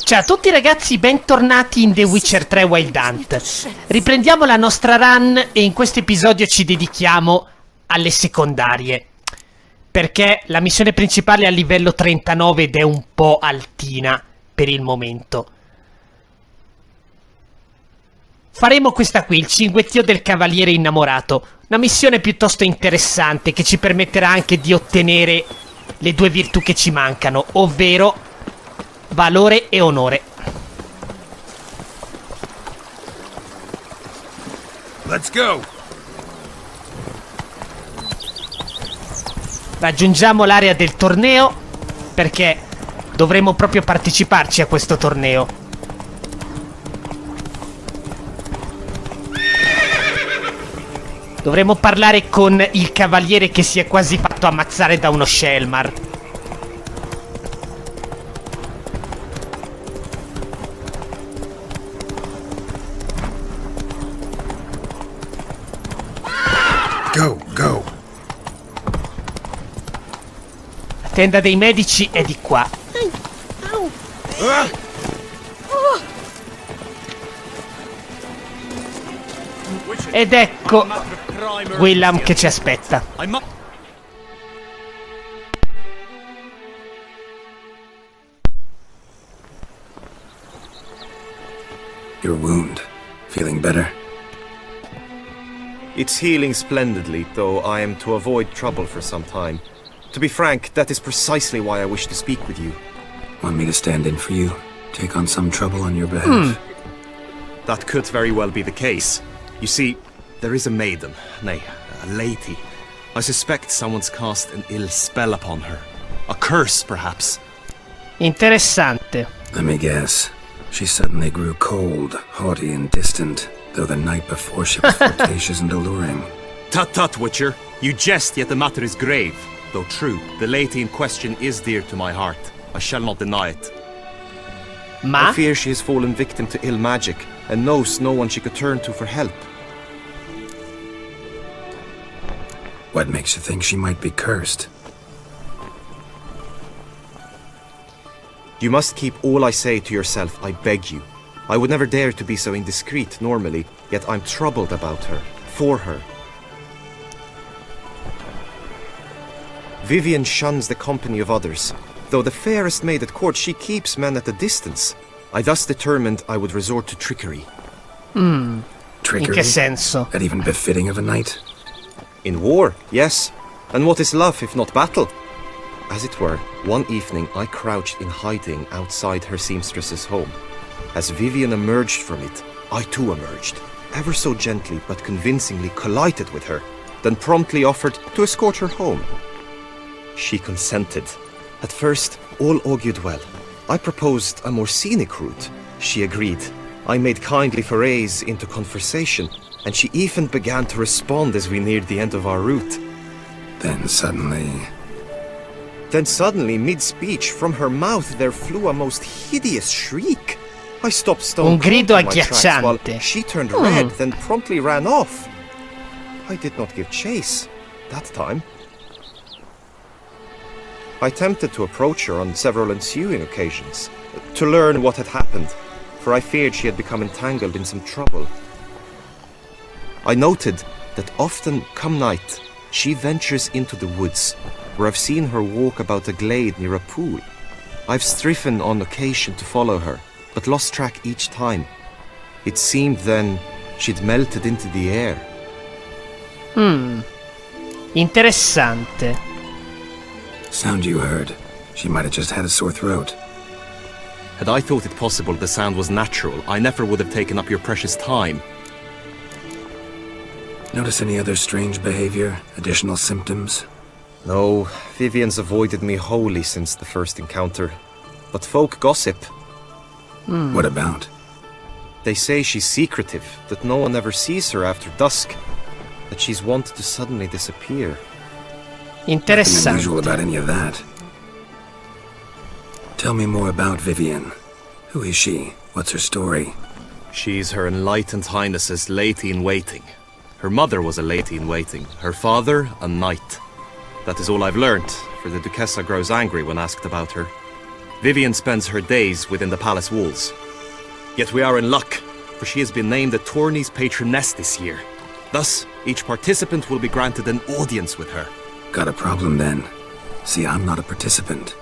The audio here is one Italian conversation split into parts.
Ciao a tutti ragazzi, bentornati in The Witcher 3 Wild Hunt. Riprendiamo la nostra run e in questo episodio ci dedichiamo alle secondarie. Perché la missione principale è a livello 39 ed è un po' altina per il momento. Faremo questa qui, il cinguettio del cavaliere innamorato. Una missione piuttosto interessante che ci permetterà anche di ottenere le due virtù che ci mancano, ovvero valore e onore. Let's go. Raggiungiamo l'area del torneo perché dovremo proprio parteciparci a questo torneo. Dovremo parlare con il cavaliere che si è quasi fatto ammazzare da uno Shelmar. Go, go. La tenda dei medici è di qua. Ed ecco William che ci aspetta. Your wound. Feeling better? It's healing splendidly, though I am to avoid trouble for some time. To be frank, that is precisely why I wish to speak with you. Want me to stand in for you? Take on some trouble on your behalf? That could very well be the case. You see, there is a maiden, nay, a lady. I suspect someone's cast an ill spell upon her. A curse, perhaps. Interessante. Let me guess. She suddenly grew cold, haughty and distant, though the night before she was flirtatious and alluring. Tut tut, Witcher. You jest, yet the matter is grave. Though true, the lady in question is dear to my heart. I shall not deny it. Ma? I fear she has fallen victim to ill magic, and knows no one she could turn to for help. What makes you think she might be cursed? You must keep all I say to yourself, I beg you. I would never dare to be so indiscreet normally, yet I'm troubled about her, for her. Vivian shuns the company of others. Though the fairest maid at court, she keeps men at a distance. I thus determined I would resort to trickery. Trickery? In che senso? That even befitting of a knight? In war, yes. And what is love if not battle? As it were, one evening I crouched in hiding outside her seamstress's home. As Vivian emerged from it, I too emerged, ever so gently but convincingly collided with her, then promptly offered to escort her home. She consented. At first, all augured well. I proposed a more scenic route. She agreed. I made kindly forays into conversation, and she even began to respond as we neared the end of our route. Then suddenly, mid-speech, from her mouth there flew a most hideous shriek. I stopped stone Un grido cold in my tracks while agghiacciante. she turned red, then promptly ran off. I did not give chase, that time. I attempted to approach her on several ensuing occasions, to learn what had happened, for I feared she had become entangled in some trouble. I noted that often, come night, she ventures into the woods, where I've seen her walk about a glade near a pool. I've striven on occasion to follow her, but lost track each time. It seemed then she'd melted into the air. Interessante. sound you heard. She might have just had a sore throat. Had I thought it possible the sound was natural, I never would have taken up your precious time. Notice any other strange behavior? Additional symptoms? No, Vivian's avoided me wholly since the first encounter. But folk gossip. What about? They say she's secretive, that no one ever sees her after dusk, that she's wont to suddenly disappear. Nothing Interessante. unusual about any of that. Tell me more about Vivian. Who is she? What's her story? She's Her Enlightened Highness's lady-in-waiting. Her mother was a lady-in-waiting, her father a knight. That is all I've learnt, for the Duchessa grows angry when asked about her. Vivian spends her days within the palace walls. Yet we are in luck, for she has been named the tourney's patroness this year. Thus, each participant will be granted an audience with her. Got a problem then. See, I'm not a participant.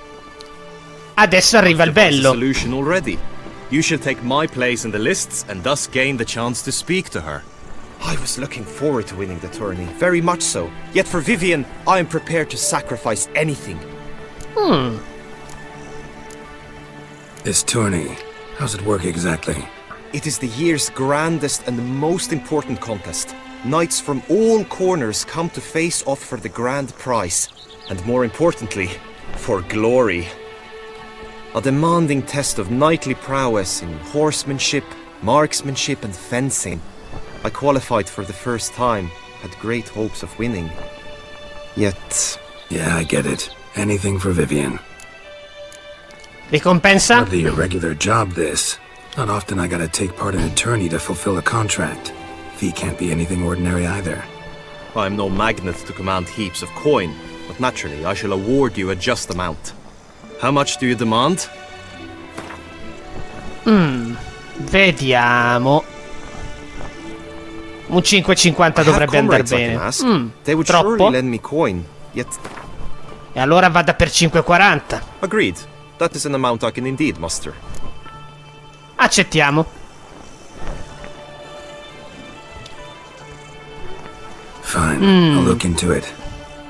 Adesso arriva il That's a bello. solution already. You shall take my place in the lists and thus gain the chance to speak to her. I was looking forward to winning the tourney, very much so. Yet for Vivian, I am prepared to sacrifice anything. This tourney, how's it work exactly? It is the year's grandest and most important contest. Knights from all corners come to face off for the grand prize. And more importantly, for glory. A demanding test of knightly prowess in horsemanship, marksmanship and fencing. I qualified for the first time, had great hopes of winning. Yet... Yeah, I get it. Anything for Vivian. Ricompensa? Hardly a regular job, this. Not often I gotta take part in a tourney to fulfill a contract. Fee can't be anything ordinary either. I am no magnet to command heaps of coin, but naturally I shall award you a just amount. How much do you demand? Vediamo. Un 5,50 dovrebbe andare bene. They would Troppo? surely lend me coin, yet... E allora vada per 5,40. Agreed. That is an amount I can indeed muster. Accettiamo. Fine, I'll look into it.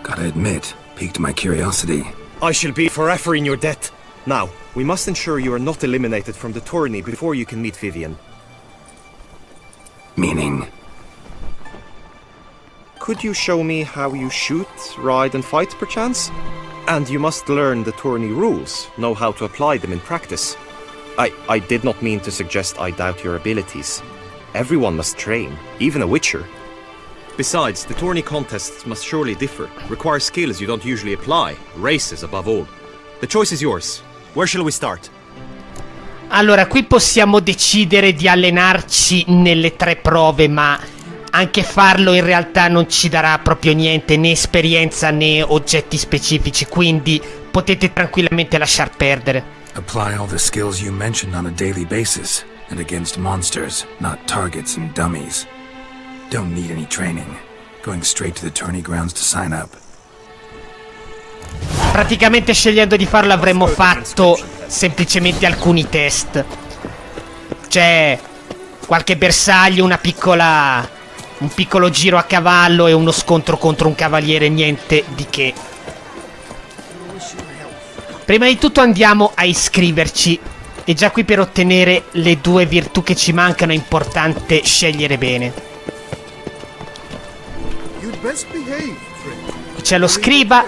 Gotta admit, piqued my curiosity. I shall be forever in your debt. Now, we must ensure you are not eliminated from the tourney before you can meet Vivian. Meaning? Could you show me how you shoot, ride and fight, perchance? And you must learn the tourney rules, know how to apply them in practice. I did not mean to suggest I doubt your abilities. Everyone must train, even a witcher. Besides, the tourney contests must surely differ, require skills you don't usually apply, races above all. The choice is yours. Where shall we start? Allora, qui possiamo decidere di allenarci nelle 3 prove, ma anche farlo in realtà non ci darà proprio niente, né esperienza né oggetti specifici, quindi potete tranquillamente lasciar perdere. Apply all the skills you mentioned on a daily basis, and against monsters, not targets and dummies. Don't need any training. Going straight to the tourney grounds to sign up. Praticamente scegliendo di farlo avremmo fatto semplicemente alcuni test. C'è qualche bersaglio, un piccolo giro a cavallo e uno scontro contro un cavaliere, niente di che. Prima di tutto andiamo a iscriverci. E già qui per ottenere le 2 virtù che ci mancano è importante scegliere bene. Qui c'è lo scriba.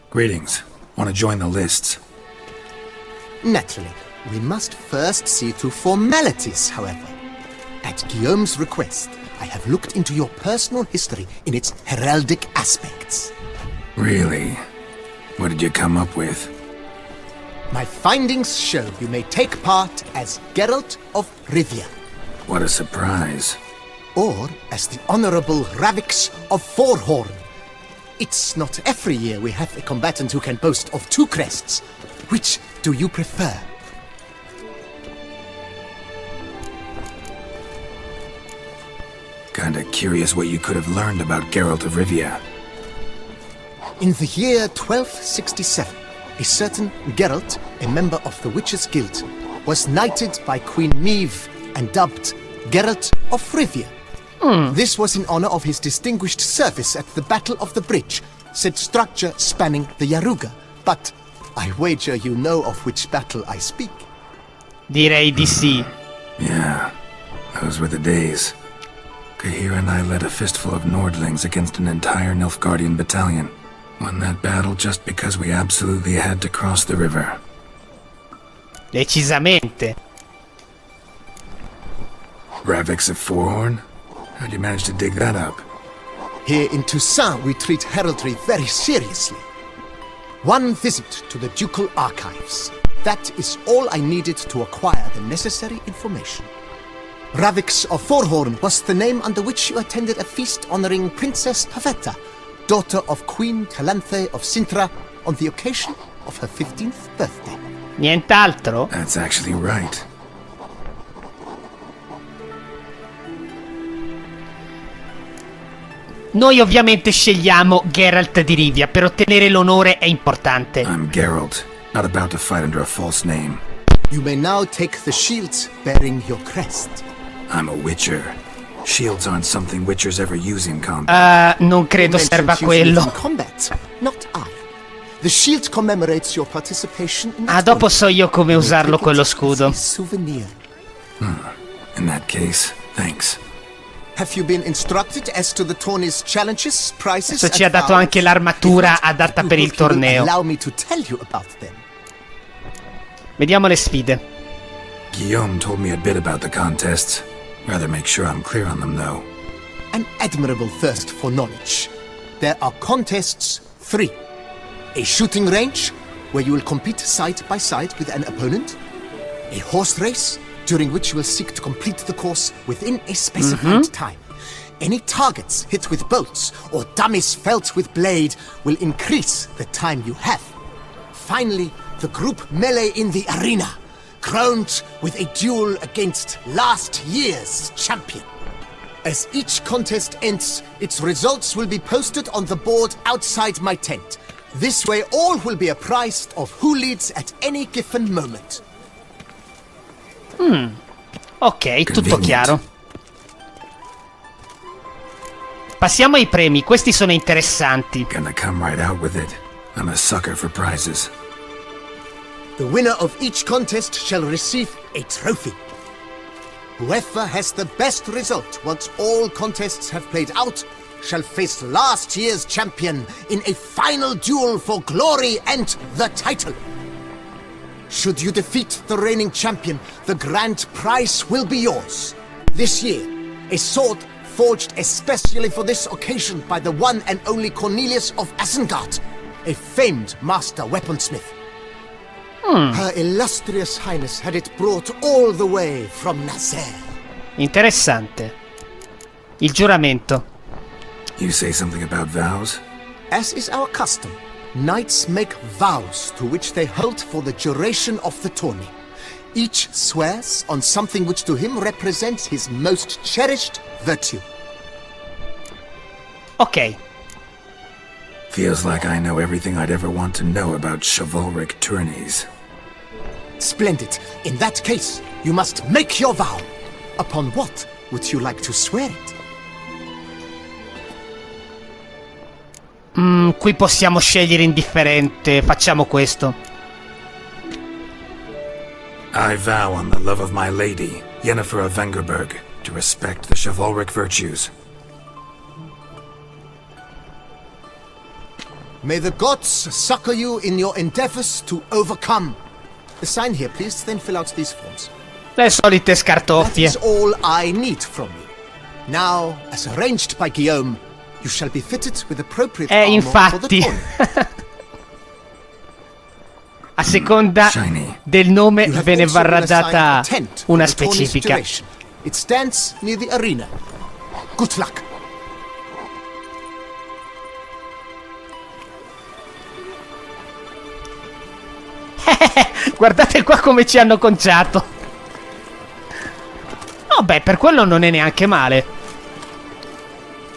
Greetings. Want to join the lists? Naturally, we must first see to formalities, however. At Guillaume's request, I have looked into your personal history in its heraldic aspects. Really? What did you come up with? My findings show you may take part as Geralt of Rivia, What a surprise. or as the Honorable Ravix of Forhorn. It's not every year we have a combatant who can boast of 2 crests. Which do you prefer? Kinda curious what you could have learned about Geralt of Rivia. In the year 1267, a certain Geralt, a member of the Witches' Guild, was knighted by Queen Meve and dubbed Geralt of Rivia. This was in honor of his distinguished service at the Battle of the Bridge, said structure spanning the Yaruga. But I wager you know of which battle I speak. Direi di sì. Yeah, those were the days. Kahira and I led a fistful of Nordlings against an entire Nilfgaardian battalion. Won that battle just because we absolutely had to cross the river. Decisamente. Ravix of Forhorn? How'd you manage to dig that up? Here in Toussaint, we treat heraldry very seriously. One visit to the ducal archives, That is all I needed to acquire the necessary information. Ravix of Forhorn was the name under which you attended a feast honoring Princess Pavetta, daughter of Queen Calanthe of Sintra, on the occasion of her 15th birthday. Nient'altro? That's actually right. Noi ovviamente scegliamo Geralt di Rivia, per ottenere l'onore è importante. I'm Geralt, not about to fight under a false name. You may now take the shield bearing your crest. I'm a witcher. Shields aren't something witchers ever use in combat. Non credo serva quello. In combat, not I. The shield commemorates your participation in Ah, dopo so io come usarlo quello scudo. Souvenir. In that case, thanks. Have you been instructed as to the tourney's challenges, prizes, Adesso ci ha dato anche l'armatura adatta per il torneo. Allow me to tell you about them. Vediamo le sfide. Guillaume told me a bit about the contests. Rather make sure I'm clear on them, though. An admirable thirst for knowledge. There are contests 3. A shooting range, where you will compete side by side with an opponent. A horse race, during which you will seek to complete the course within a specified time. Any targets hit with bolts or dummies felt with blade will increase the time you have. Finally, the group melee in the arena, crowned with a duel against last year's champion. As each contest ends, its results will be posted on the board outside my tent. This way all will be apprised of who leads at any given moment. Ok, tutto chiaro. Passiamo ai premi, questi sono interessanti. Gonna come right out with it. I'm a sucker for prizes. The winner of each contest shall receive a trophy. Whoever has the best result once all contests have played out shall face last year's champion in a final duel for glory and the title. Should you defeat the reigning champion, the grand prize will be yours. This year, a sword forged especially for this occasion by the one and only Cornelius of Isengard, a famed master weaponsmith. Her illustrious highness had it brought all the way from Nazaire. Interessante. Il giuramento. You say something about vows? As is our custom, knights make vows to which they hold for the duration of the tourney. Each swears on something which to him represents his most cherished virtue. Ok. Feels like I know everything I'd ever want to know about chivalric tourneys. Splendid. In that case, you must make your vow. Upon what would you like to swear it? Qui possiamo scegliere indifferente. Facciamo questo. I vow on the love of my lady, Yennefer of Vengerberg, to respect the chivalric virtues. May the gods succor you in your endeavors to overcome. Sign here, please, then fill out these forms. Le solite That scartoffie. is all I need from you. Now, as arranged by Guillaume, you shall be fitted with appropriate armor for the Infatti. tournament. A seconda Shiny. del nome You have ve ne also varrà been assigned data a tent for una the tourney's specifica. duration. It stands near the arena. Good luck. Guardate qua come ci hanno conciato. Vabbè, per quello non è neanche male.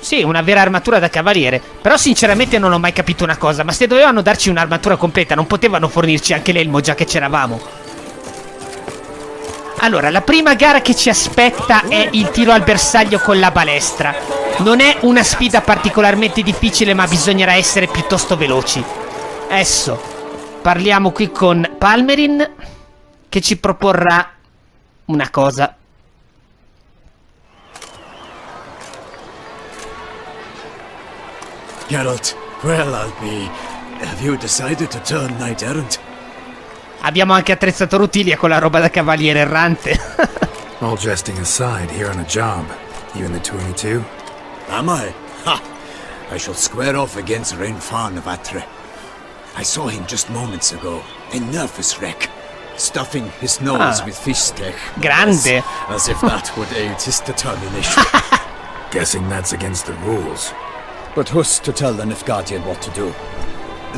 Sì, una vera armatura da cavaliere. Però sinceramente non ho mai capito una cosa. Ma se dovevano darci un'armatura completa, non potevano fornirci anche l'elmo già che c'eravamo? Allora, la prima gara che ci aspetta è il tiro al bersaglio con la balestra. Non è una sfida particolarmente difficile, ma bisognerà essere piuttosto veloci. Adesso parliamo qui con Palmerin, che ci proporrà una cosa. Geralt, well, I'll be. Have you decided to turn knight errant? Abbiamo anche attrezzato Rutilia con la roba da cavaliere errante. All jesting aside, here on a job. You in the tourney too? Am I? Ha! I shall square off against Rainfan of Atre. I saw him just moments ago, a nervous wreck. stuffing his nose with fish steak. Grande. As if that would aid his determination. Guessing that's against the rules. But who's to tell the Nilfgaardian what to do?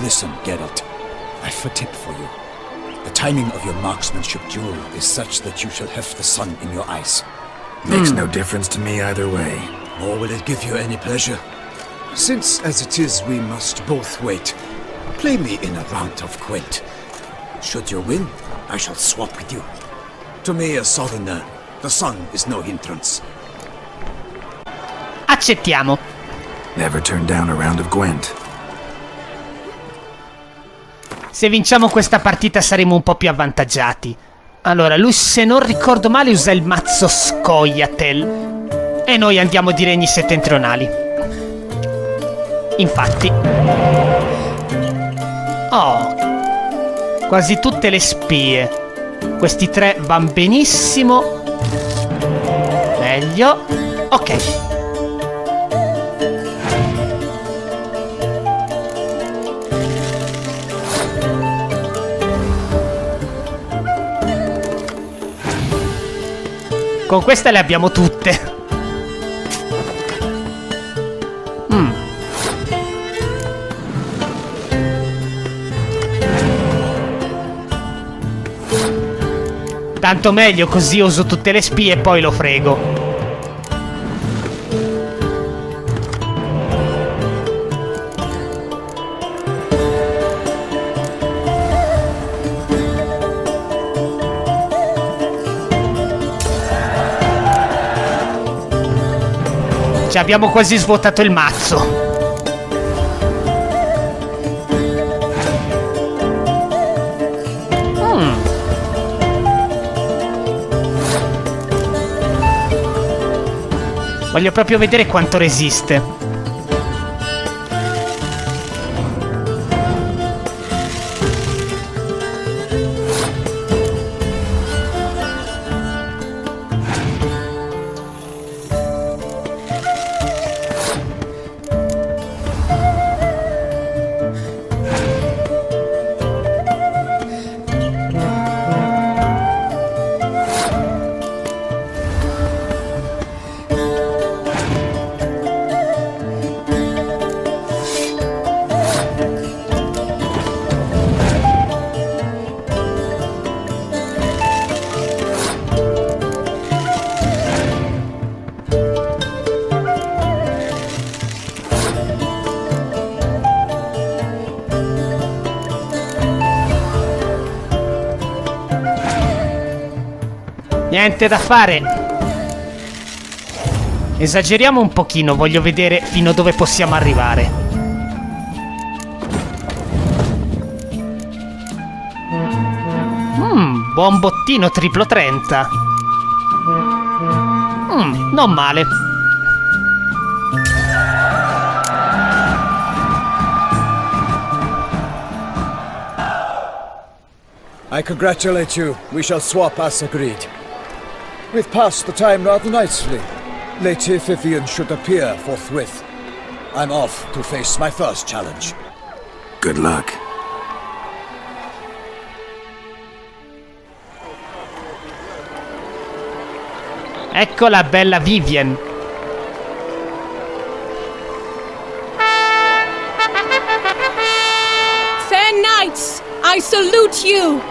Listen, Geralt, I've a tip for you. The timing of your marksmanship duel is such that you shall have the sun in your eyes. Makes no difference to me either way. Nor will it give you any pleasure. Since, as it is, we must both wait, play me in a round of Gwent. Should you win, I shall swap with you. To me, a southerner, the sun is no hindrance. Accettiamo. Never turn down a round of Gwent. Se vinciamo questa partita saremo un po' più avvantaggiati. Allora, lui, se non ricordo male, usa il mazzo Scoia'tael. E noi andiamo di regni settentrionali. Infatti. Oh. Quasi tutte le spie. Questi tre van benissimo. Meglio. Ok. Con queste le abbiamo tutte. Tanto meglio, così uso tutte le spie e poi lo frego. Ci abbiamo quasi svuotato il mazzo. Voglio proprio vedere quanto resiste. Niente da fare. Esageriamo un pochino, voglio vedere fino a dove possiamo arrivare. Buon bottino, triplo 30. Non male. I congratulate you. We shall swap as agreed. We've passed the time rather nicely. Lady Vivian should appear forthwith. I'm off to face my first challenge. Good luck. Ecco la bella Vivian. Fair knights, I salute you.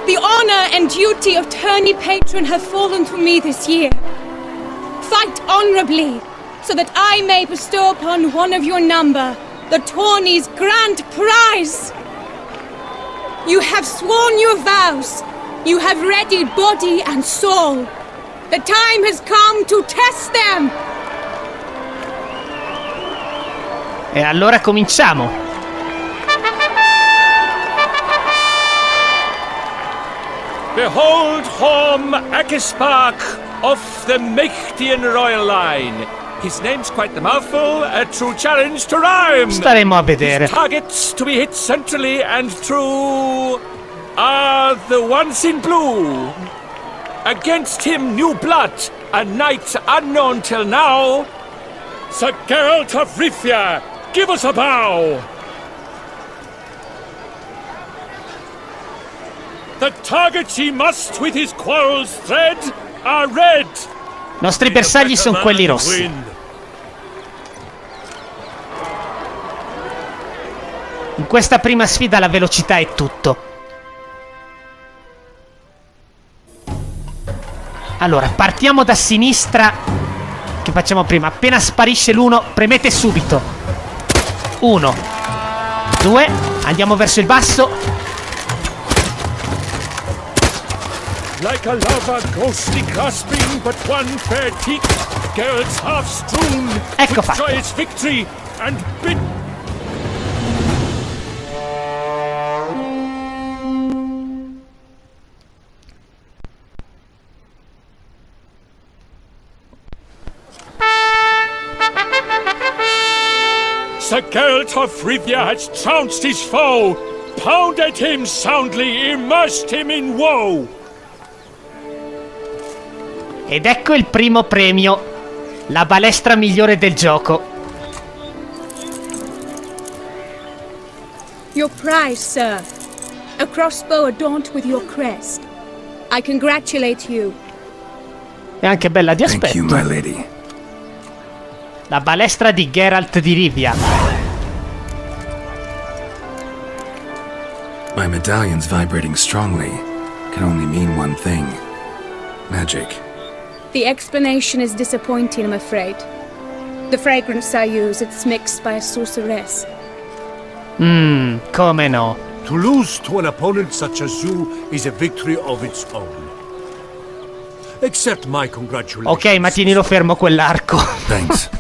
The honor and duty of tourney patron have fallen to me this year. Fight honorably, so that I may bestow upon one of your number the tourney's grand prize. You have sworn your vows. You have readied body and soul. The time has come to test them. E allora cominciamo. Behold Horm Akispark of the Mechtian royal line. His name's quite the mouthful, a true challenge to rhyme. Staremo a vedere. His targets to be hit centrally and true are the ones in blue. Against him new blood, a knight unknown till now. Sir Geralt of Rivia, give us a bow. The targets he must with his quarrels thread are red. I nostri bersagli sono quelli rossi. In questa prima sfida la velocità è tutto. Allora, partiamo da sinistra. Che facciamo prima? Appena sparisce l'uno, premete subito. 1, 2, andiamo verso il basso. Like a lava ghostly grasping but one fair cheek, Geralt's half strewn Ecco with fatto. joyous victory and bit. Sir Geralt of Rivia has trounced his foe, pounded him soundly, immersed him in woe. Ed ecco il primo premio. La balestra migliore del gioco. Your prize, sir. A crossbow adorned with your crest. I congratulate you. È anche bella di Thank you, aspetto. my lady. La balestra di Geralt di Rivia. My medallion's vibrating strongly. Can only mean one thing. Magic. The explanation is disappointing, I'm afraid. The fragrance I use, it's mixed by a sorceress. Come no. To lose to an opponent such as you is a victory of its own. Accept my congratulations. Ok, ma tienilo fermo quell'arco. Thanks.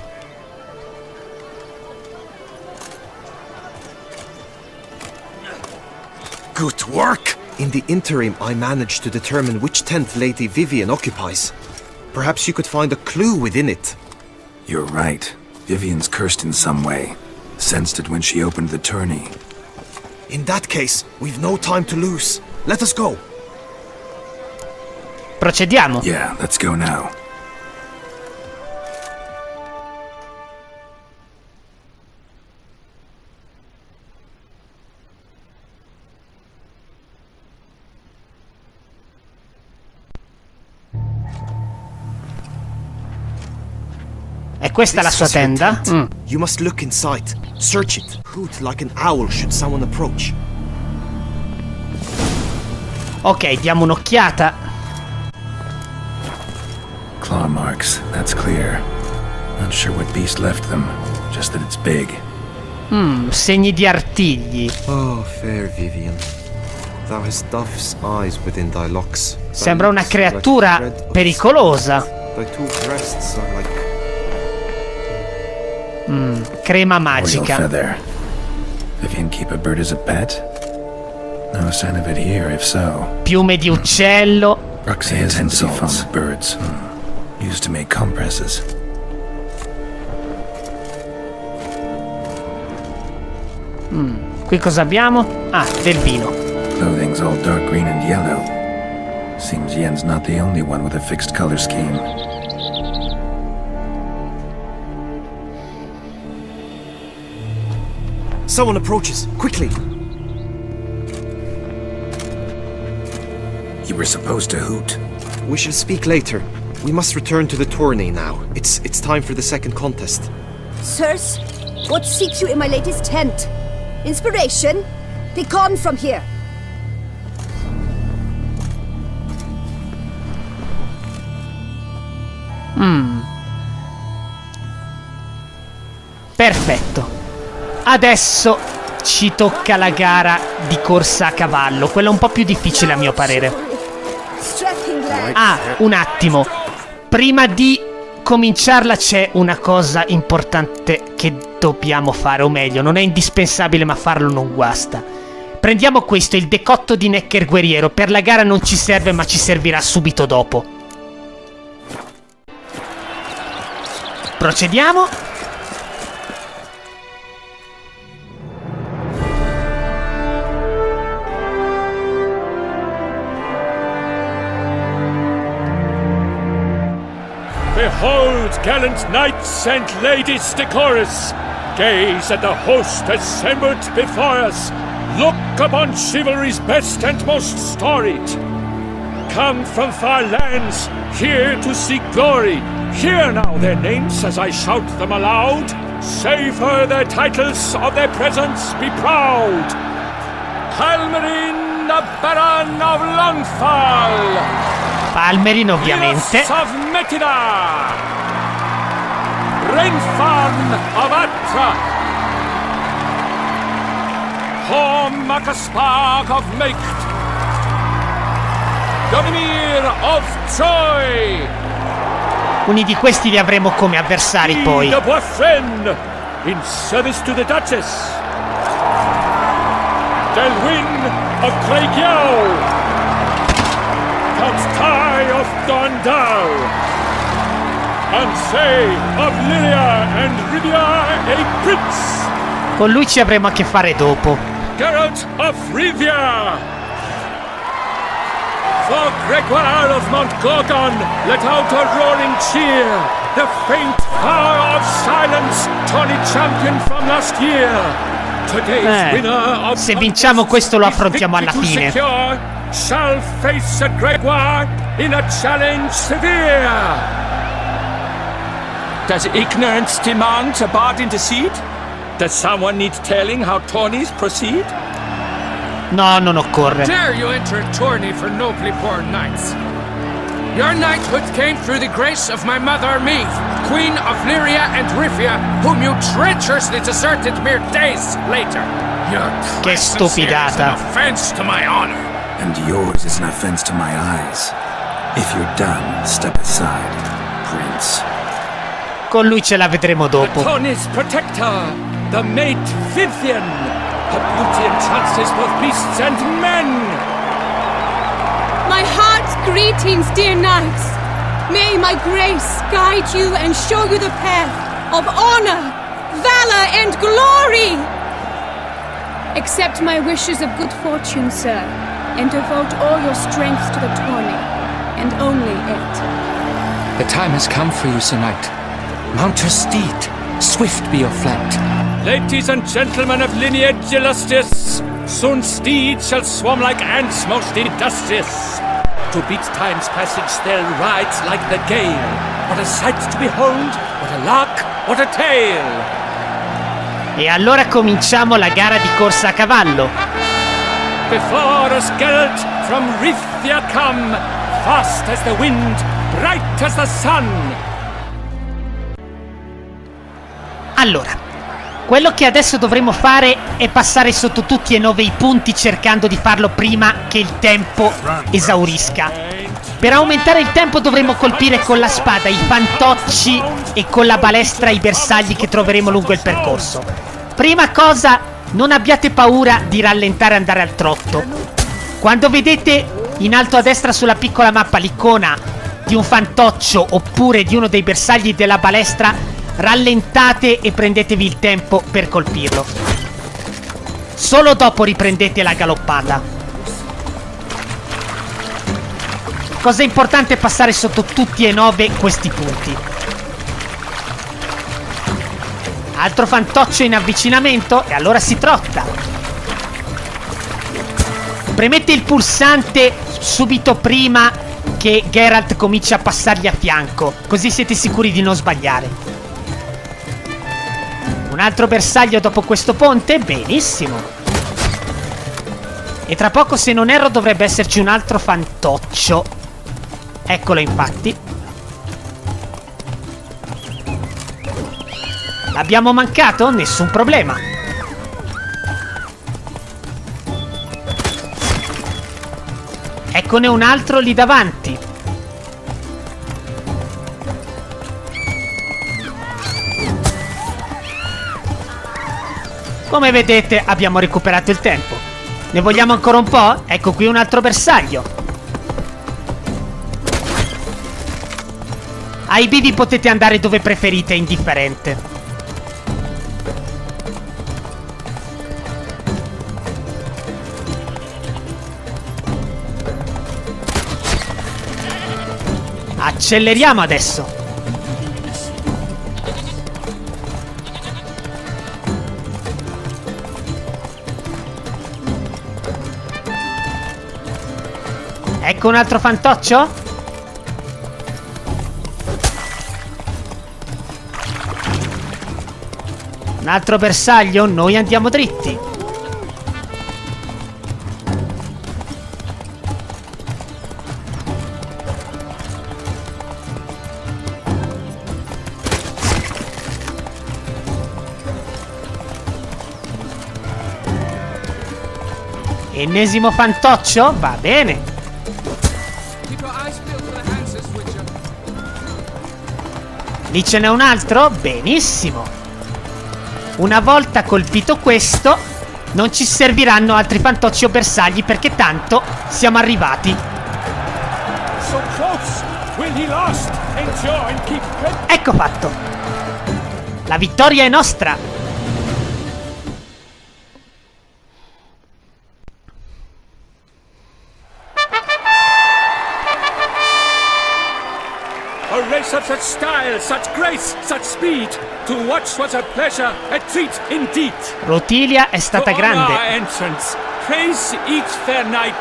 Good work! In the interim, I managed to determine which tent Lady Vivian occupies. Perhaps you could find a clue within it. You're right. Vivian's cursed in some way. Sensed it when she opened the tourney. In that case, we've no time to lose. Let us go. Procediamo. Yeah, let's go now. E questa è la This sua is your tenda? tent. You must look inside. Search it. Hoot like an owl should someone approach. Ok, diamo un'occhiata. Claw marks, that's clear. Not sure what beast left them, just that it's big. Segni di artigli. Oh, fair Vivian. Thou hast dove's eyes within thy locks. Thy Sembra una lips are like creatura thread of pericolosa. silk. Thy two breasts are like... Crema Royal magica. feather. Vivian keep a bird as a pet? No sign of it here, if so. Piume di uccello. Roxy has tends to be fond of birds. Used to make compresses. Qui cosa abbiamo? Ah, del vino. Clothing's all dark green and yellow. Seems Yen's not the only one with a fixed color scheme. Someone approaches. Quickly. You were supposed to hoot. We shall speak later. We must return to the tourney now. It's time for the second contest. Sirs, what seeks you in my latest tent? Inspiration? Be gone from here. Perfetto. Adesso ci tocca la gara di corsa a cavallo. Quella un po' più difficile a mio parere. Ah, un attimo. Prima di cominciarla c'è una cosa importante che dobbiamo fare, o meglio, non è indispensabile ma farlo non guasta. Prendiamo questo, il decotto di Necker guerriero. Per la gara non ci serve ma ci servirà subito dopo. Procediamo. Behold, gallant knights and ladies decorous! Gaze at the host assembled before us! Look look upon chivalry's best and most storied. Come from far lands, here to seek glory. Hear now their names as I shout them aloud. Savor their titles, of their presence be proud. Palmerin, the Baron of Lonfall. Palmerin, ovviamente. Lios of Metida. Renfarn of Atra. Macaspark of Maiked. Donimir of Troy. Alcuni di questi li avremo come avversari poi. The boyfriend in service to the Duchess. Delwyn of Craigyow. Count Ty of Dondal. Ansay of Lilia and Rivia a prince. Con lui ci avremo a che fare dopo. Geralt of Rivia. For Gregoire of Montgorgon, let out a roaring cheer. The faint power of silence, Tony champion from last year. Today's winner of se vinciamo questo lo affrontiamo alla fine. Shall face a Gregoire in a challenge severe. Does ignorance demand a bard intercede? Does someone need telling how tourneys proceed? No, non occorre. Dare you enter a tourney for nobly born knights? Your knighthood came through the grace of my mother Meath, Queen of Lyria and Rivia, whom you treacherously deserted mere days later. Your che stupidata. Is an offense to my honor. And yours is an offense to my eyes. If you're done, step aside, Prince. Con lui ce la vedremo dopo. The tourney's protector, the mate Vivian. Her beauty entrances both beasts and men. My heart's greetings, dear knights. May my grace guide you and show you the path of honor, valor, and glory. Accept my wishes of good fortune, sir, and devote all your strength to the tourney, and only it. The time has come for you, Sir Knight. Mount your steed. Swift be your flight. Ladies and gentlemen of lineage illustrious, soon steeds shall swarm like ants most industrious. To beat time's passage they'll ride like the gale. What a sight to behold, what a lark, what a tale. E allora cominciamo la gara di corsa a cavallo. Before us Geralt from Rivia come, fast as the wind, bright as the sun. Allora, quello che adesso dovremo fare è passare sotto tutti e 9 i punti cercando di farlo prima che il tempo esaurisca. Per aumentare il tempo dovremo colpire con la spada i fantocci e con la balestra i bersagli che troveremo lungo il percorso. Prima cosa, non abbiate paura di rallentare e andare al trotto. Quando vedete in alto a destra sulla piccola mappa l'icona di un fantoccio oppure di uno dei bersagli della balestra, rallentate e prendetevi il tempo per colpirlo. Solo dopo riprendete la galoppata. Cosa importante è passare sotto tutti e 9 questi punti. Altro fantoccio in avvicinamento e allora si trotta. Premete il pulsante subito prima che Geralt cominci a passargli a fianco, così siete sicuri di non sbagliare. Un altro bersaglio dopo questo ponte? Benissimo. E tra poco, se non erro, dovrebbe esserci un altro fantoccio. Eccolo, infatti. L'abbiamo mancato? Nessun problema. Eccone un altro lì davanti. Come vedete abbiamo recuperato il tempo. Ne vogliamo ancora un po'? Ecco qui un altro bersaglio. Ai bivi potete andare dove preferite, è indifferente. Acceleriamo adesso. Ecco un altro fantoccio. Un altro bersaglio. Noi andiamo dritti. Ennesimo fantoccio? Va bene. Lì ce n'è un altro? Benissimo. Una volta colpito questo, non ci serviranno altri fantocci o bersagli perché tanto siamo arrivati. Ecco fatto. La vittoria è nostra. A race of such style, such grace, such speed. To watch was a pleasure, a treat indeed. Rotilia è stata grande. Our entrance, praise each fair knight.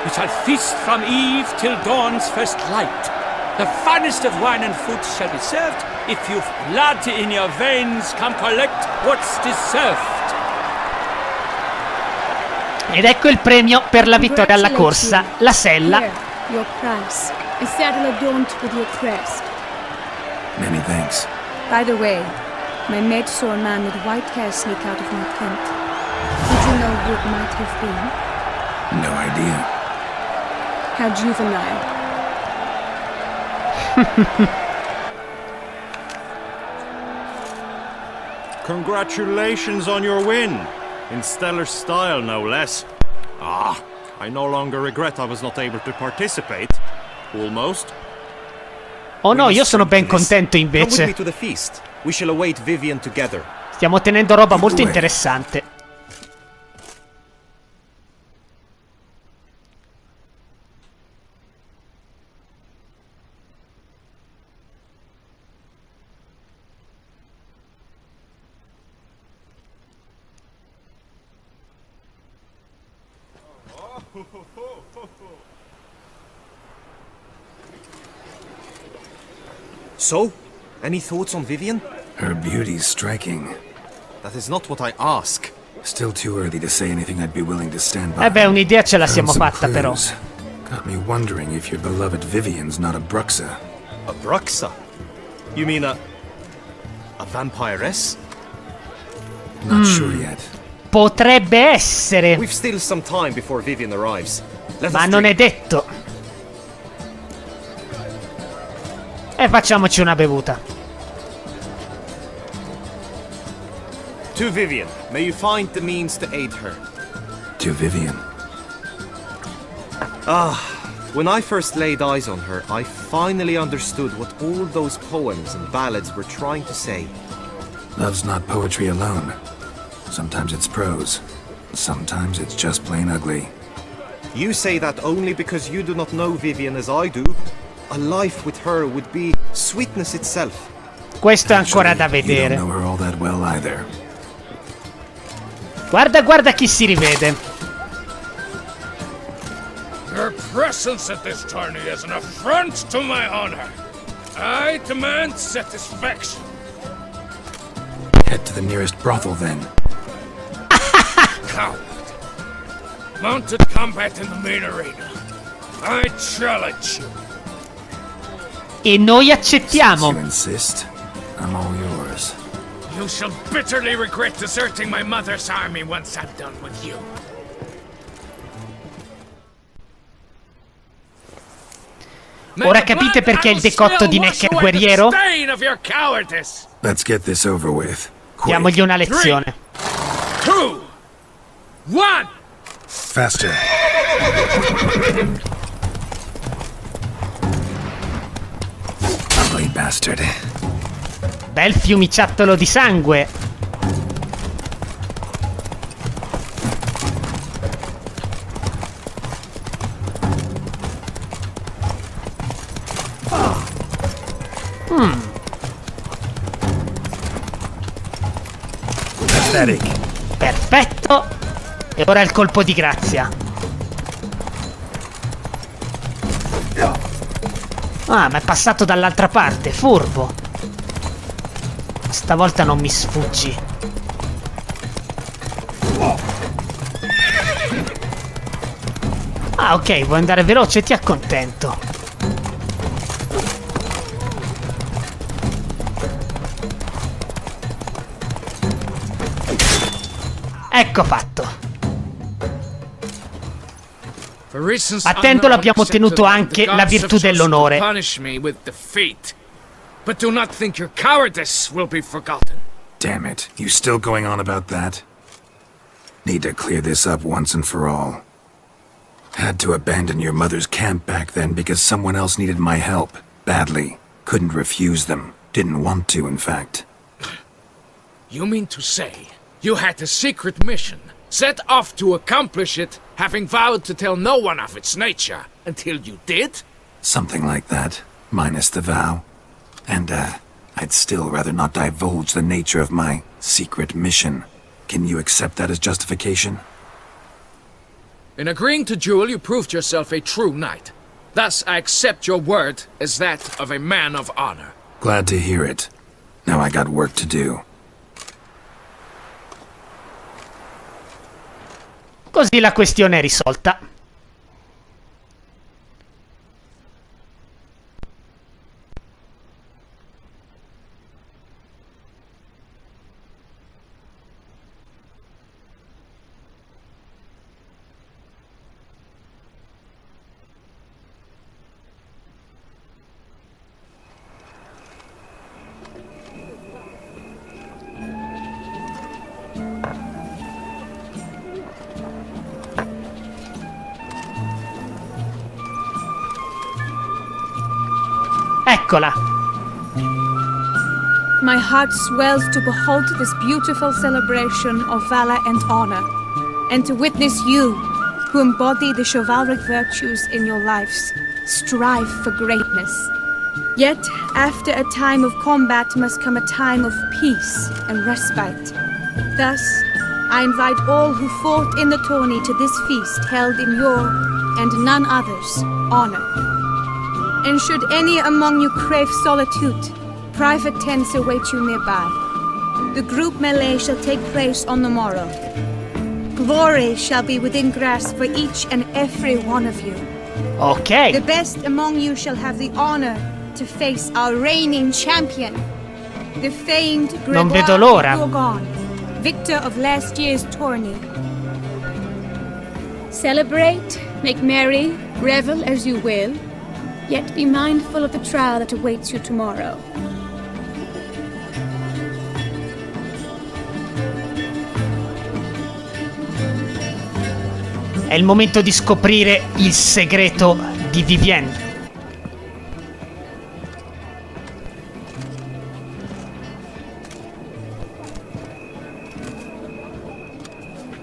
We shall feast from eve till dawn's first light. The finest of wine and food shall be served. If you've blood in your veins, come collect what's deserved. Ed ecco il premio per la vittoria alla corsa, la sella. Here, your price. A saddle adorned with your crest. Many thanks. By the way, my maid saw a man with white hair sneak out of my tent. Did you know who it might have been? No idea. How juvenile. Congratulations on your win. In stellar style, no less. Ah, I no longer regret I was not able to participate. Almost. Oh no, io sono ben contento invece. Stiamo ottenendo roba molto interessante. So, any thoughts on Vivian? Her beauty's striking. That is not what I ask. Still too early to say anything I'd be willing to stand by. Beh, un'idea ce la siamo fatta però. Got me wondering if your beloved Vivian's not a Bruxa. A Bruxa? You mean a vampiress? Not sure yet. Potrebbe essere. We've still some time before Vivian arrives. Ma non è detto. E facciamoci una bevuta. To Vivian, may you find the means to aid her. To Vivian. When I first laid eyes on her, I finally understood what all those poems and ballads were trying to say. Love's not poetry alone. Sometimes it's prose. Sometimes it's just plain ugly. You say that only because you do not know Vivian as I do. A life with her would be sweetness itself. Questo è ancora da vedere. You don't know her all that well either. Guarda, guarda chi si rivede. Your presence at this tourney is an affront to my honor. I demand satisfaction. Head to the nearest brothel then. Coward. Mounted combat in the main arena. I challenge you. E noi accettiamo. Since you insist, I'm all yours. You shall bitterly regret deserting my mother's army once I'm done with you. Ora capite perché il decotto di Neck è guerriero? Let's get this over with. Diamogli una lezione. 2, 1. Faster. Ugly bastard. Bel fiumiciattolo di sangue. Perfetto. E ora il colpo di grazia. Ah, ma è passato dall'altra parte, furbo. Stavolta non mi sfuggi. Ah, ok, vuoi andare veloce? Ti accontento. Ecco fatto. Battendolo abbiamo ottenuto anche la virtù dell'onore. But do not think your cowardice will be forgotten. Damn it, you still going on about that? Need to clear this up once and for all. Had to abandon your mother's camp back then because someone else needed my help, badly. Couldn't refuse them. Didn't want to, in fact. You mean to say you had a secret mission, set off to accomplish it, having vowed to tell no one of its nature, until you did? Something like that, minus the vow. And, I'd still rather not divulge the nature of my secret mission. Can you accept that as justification? In agreeing to duel, you proved yourself a true knight. Thus, I accept your word as that of a man of honor. Glad to hear it. Now I got work to do. Così la questione è risolta. Eccola. My heart swells to behold this beautiful celebration of valor and honor, and to witness you, who embody the chivalric virtues in your lives, strive for greatness. Yet, after a time of combat must come a time of peace and respite. Thus, I invite all who fought in the tourney to this feast held in your, and none other's, honor. And should any among you crave solitude, private tents await you nearby. The group melee shall take place on the morrow. Glory shall be within grasp for each and every one of you. Ok. The best among you shall have the honor to face our reigning champion, the famed Non vedo l'ora. Gregoire, victor of last year's tourney. Celebrate, make merry, revel as you will. Yet be mindful of the trial that awaits you tomorrow. È il momento di scoprire il segreto di Vivienne.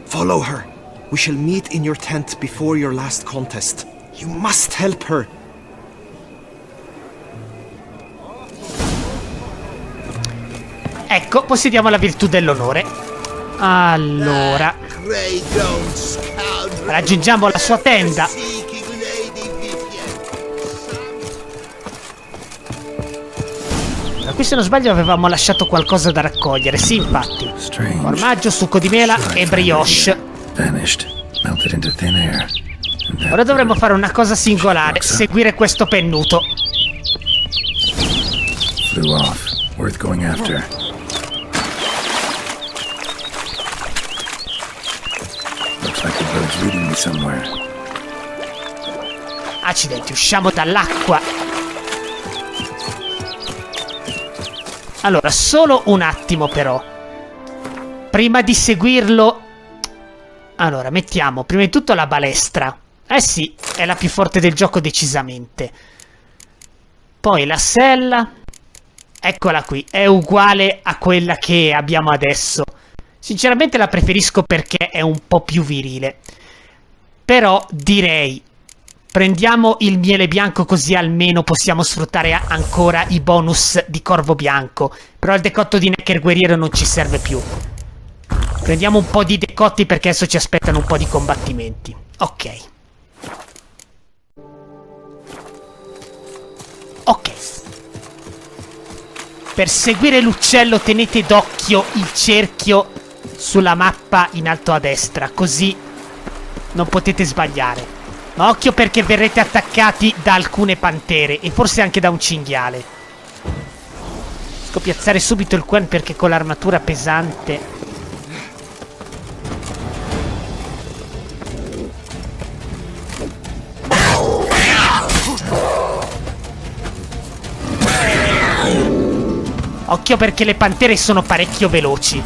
Follow her. We shall meet in your tent before your last contest. You must help her. Ecco, possediamo la virtù dell'onore. Allora, raggiungiamo la sua tenda. Da qui, se non sbaglio, avevamo lasciato qualcosa da raccogliere. Sì, infatti. Formaggio, succo di mela e brioche. Ora dovremmo fare una cosa singolare: seguire questo pennuto. Flew off. Worth going after. Looks like the bird's leading me somewhere. Accidenti, usciamo dall'acqua. Allora, solo un attimo però. Prima di seguirlo... Allora, mettiamo prima di tutto la balestra. Eh sì, è la più forte del gioco decisamente. Poi la sella. Eccola qui, è uguale a quella che abbiamo adesso. Sinceramente la preferisco perché è un po' più virile. Però direi, prendiamo il miele bianco così almeno possiamo sfruttare ancora i bonus di corvo bianco. Però il decotto di necker guerriero non ci serve più. Prendiamo un po' di decotti perché adesso ci aspettano un po' di combattimenti. Ok. Ok. Per seguire l'uccello tenete d'occhio il cerchio sulla mappa in alto a destra, così non potete sbagliare. Ma occhio perché verrete attaccati da alcune pantere e forse anche da un cinghiale. Scopiazzare subito il Quen perché con l'armatura pesante... Occhio perché le pantere sono parecchio veloci.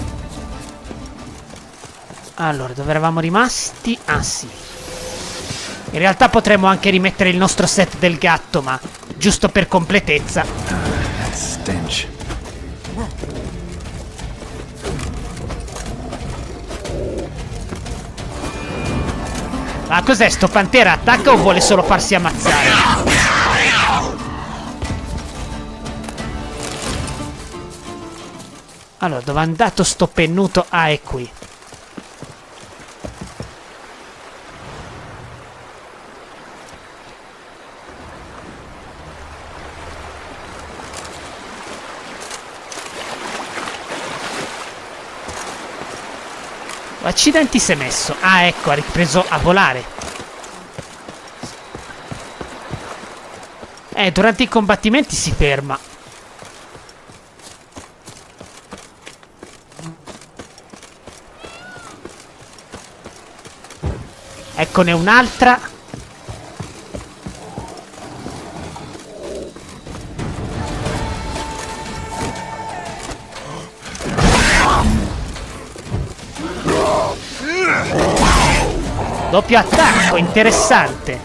Allora, dove eravamo rimasti? Ah, sì. In realtà potremmo anche rimettere il nostro set del gatto, ma giusto per completezza. Stench. Ma cos'è sto pantera? Attacca o vuole solo farsi ammazzare? Allora, dove è andato sto pennuto? Ah, è qui. Accidenti si è messo. Ah, ecco, ha ripreso a volare. Durante i combattimenti si ferma. Eccone un'altra. Doppio attacco, interessante.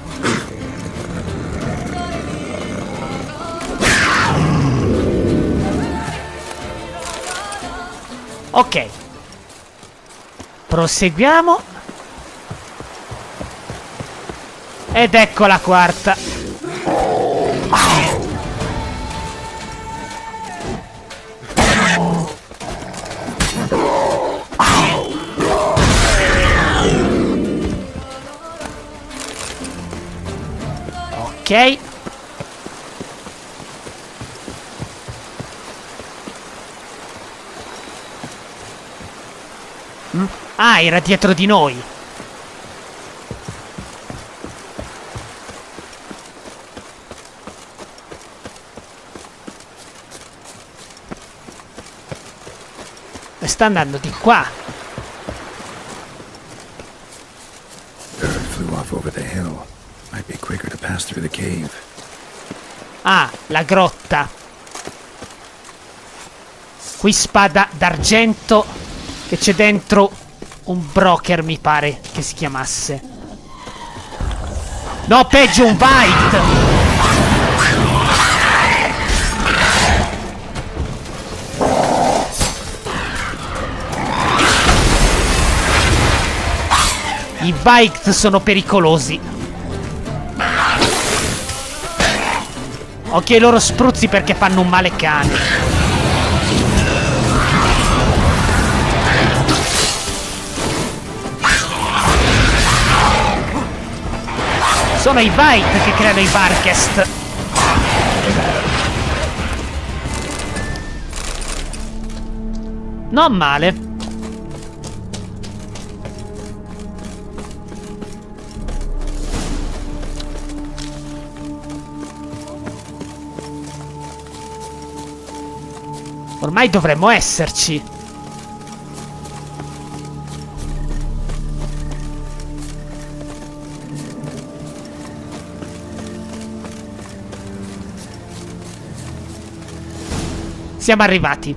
Ok. Proseguiamo. Ed ecco la quarta. Ok. Ah, era dietro di noi. E sta andando di qua. Bird flew off over the hill. Might be quicker to pass through the cave. Ah, la grotta. Qui spada d'argento che c'è dentro un broker, mi pare che si chiamasse. No, peggio un bite. I bite sono pericolosi. Occhio ai loro spruzzi perché fanno un male cane. Sono i bite che creano i Barkest. Non male. Ormai dovremmo esserci. Siamo arrivati.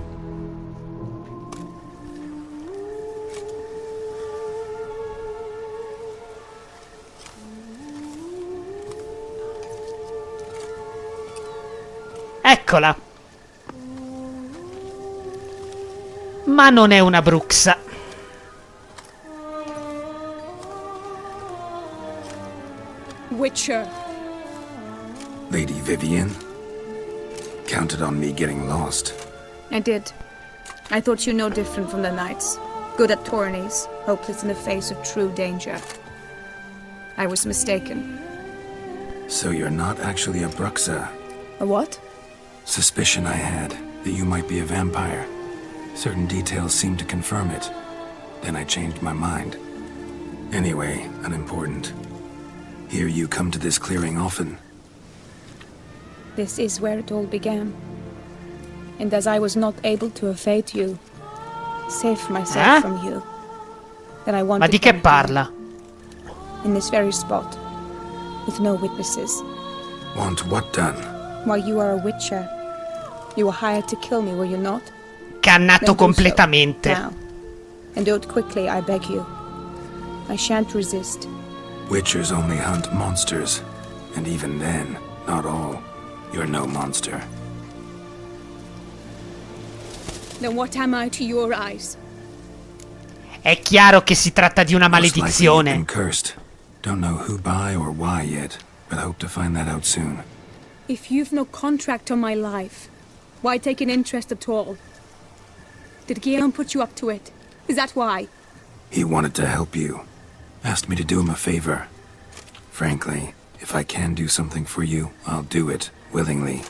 Eccola. Ma non è una bruxa. Witcher. Lady Vivian? Counted on me getting lost. I did. I thought you no different from the knights. Good at tourneys, hopeless in the face of true danger. I was mistaken. So you're not actually a bruxa. A what? Suspicion I had that you might be a vampire. Certain details seemed to confirm it. Then I changed my mind. Anyway, unimportant. Here you come to this clearing often. This is where it all began. And as I was not able to evade you, save myself from you, then I wanted... Ma di che parla? In this very spot, with no witnesses. Want what done? Why, you are a witcher. You were hired to kill me, were you not? Cannato completamente. Now. And do it quickly, I beg you. I shan't resist. Witchers only hunt monsters. And even then, not all. You're no monster. Then what am I to your eyes? È chiaro che si tratta di una Most likely you've been maledizione. cursed. Don't know who by or why yet, but hope to find that out soon. If you've no contract on my life, why take an interest at all? Did Guillaume put you up to it? Is that why? He wanted to help you. Asked me to do him a favor. Frankly, if I can do something for you, I'll do it, willingly.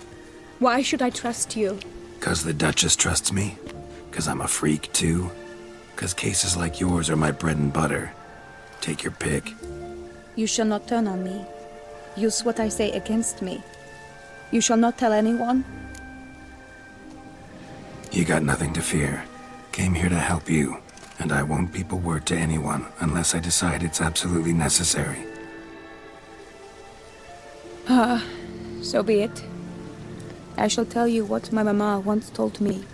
Why should I trust you? 'Cause the Duchess trusts me? 'Cause I'm a freak, too? 'Cause cases like yours are my bread and butter? Take your pick. You shall not turn on me. Use what I say against me. You shall not tell anyone? You got nothing to fear. Came here to help you, and I won't peep a word to anyone unless I decide it's absolutely necessary. So be it. I shall tell you what my mama once told me.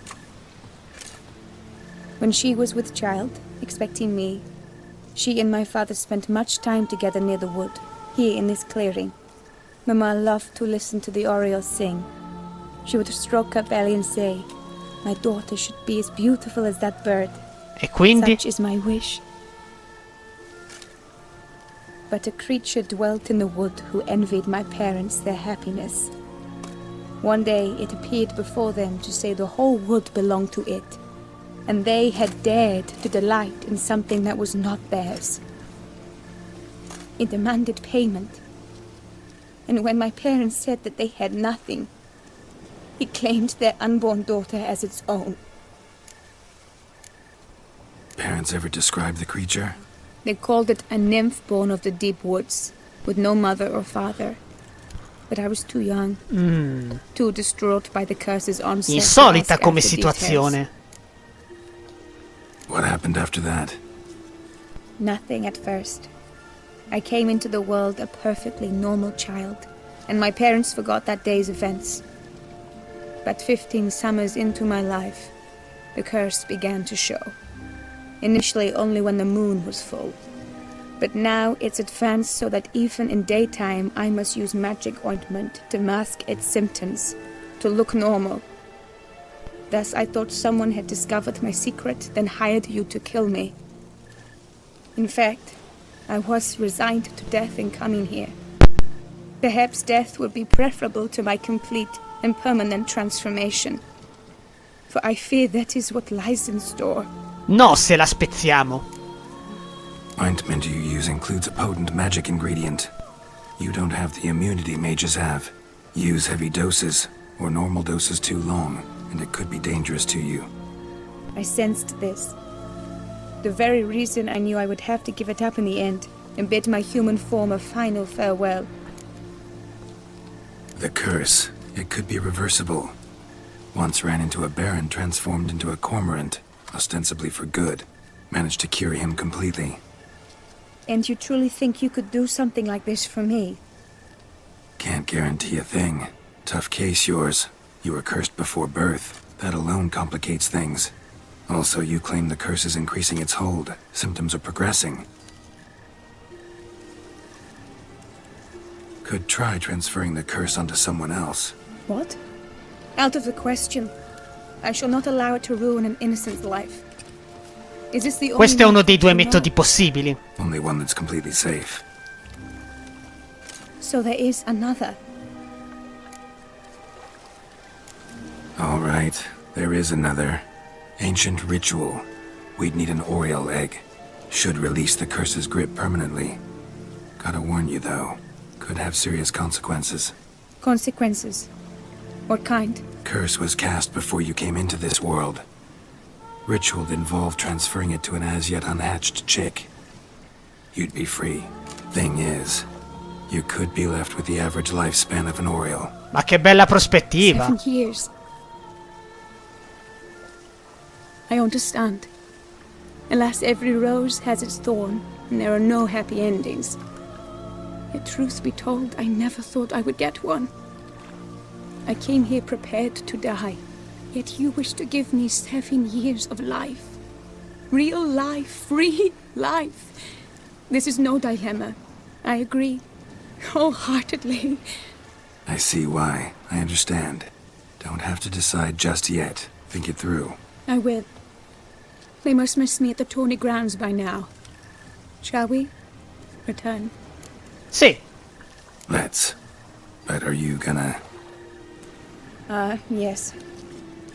When she was with child, expecting me, she and my father spent much time together near the wood, here in this clearing. Mama loved to listen to the orioles sing. She would stroke her belly and say, "My daughter should be as beautiful as that bird." E quindi? Such is my wish. But a creature dwelt in the wood who envied my parents their happiness. One day it appeared before them to say the whole wood belonged to it, and they had dared to delight in something that was not theirs. It demanded payment, and when my parents said that they had nothing, it claimed their unborn daughter as its own. Parents ever describe the creature? They called it a nymph born of the deep woods, with no mother or father. But I was too young, too distraught by the curse's onset. Insolita come situazione. What happened after that? Nothing at first. I came into the world a perfectly normal child, and my parents forgot that day's events. But 15 summers into my life, the curse began to show. Initially only when the moon was full. But now it's advanced so that even in daytime I must use magic ointment to mask its symptoms, to look normal. Thus I thought someone had discovered my secret, then hired you to kill me. In fact, I was resigned to death in coming here. Perhaps death would be preferable to my complete and permanent transformation. For I fear that is what lies in store. No, se la spezziamo. Ointment you use includes a potent magic ingredient. You don't have the immunity mages have. Use heavy doses, or normal doses too long, and it could be dangerous to you. I sensed this. The very reason I knew I would have to give it up in the end, and bid my human form a final farewell. The curse, it could be reversible. Once ran into a baron transformed into a cormorant, ostensibly for good. Managed to cure him completely. And you truly think you could do something like this for me? Can't guarantee a thing. Tough case yours. You were cursed before birth. That alone complicates things. Also, you claim the curse is increasing its hold. Symptoms are progressing. Could try transferring the curse onto someone else. What? Out of the question. I shall not allow it to ruin an innocent's life. Is this the only Questo è uno dei due one? metodi possibili. Only one that's completely safe. So there is another. All right, there is another. Ancient ritual. We'd need an oriole egg. Should release the curse's grip permanently. Gotta warn you though, could have serious consequences. Consequences. What kind? Curse was cast before you came into this world. Ritual involved transferring it to an as-yet unhatched chick. You'd be free. Thing is, you could be left with the average lifespan of an Oriole. Ma che bella prospettiva. 7 years. I understand. Alas, every rose has its thorn, and there are no happy endings. Yet truth be told, I never thought I would get one. I came here prepared to die, yet you wish to give me 7 years of life. Real life, free life. This is no dilemma. I agree, wholeheartedly. I see why. I understand. Don't have to decide just yet. Think it through. I will. They must miss me at the tourney grounds by now. Shall we? Return. Sì. Let's. But are you gonna... Yes.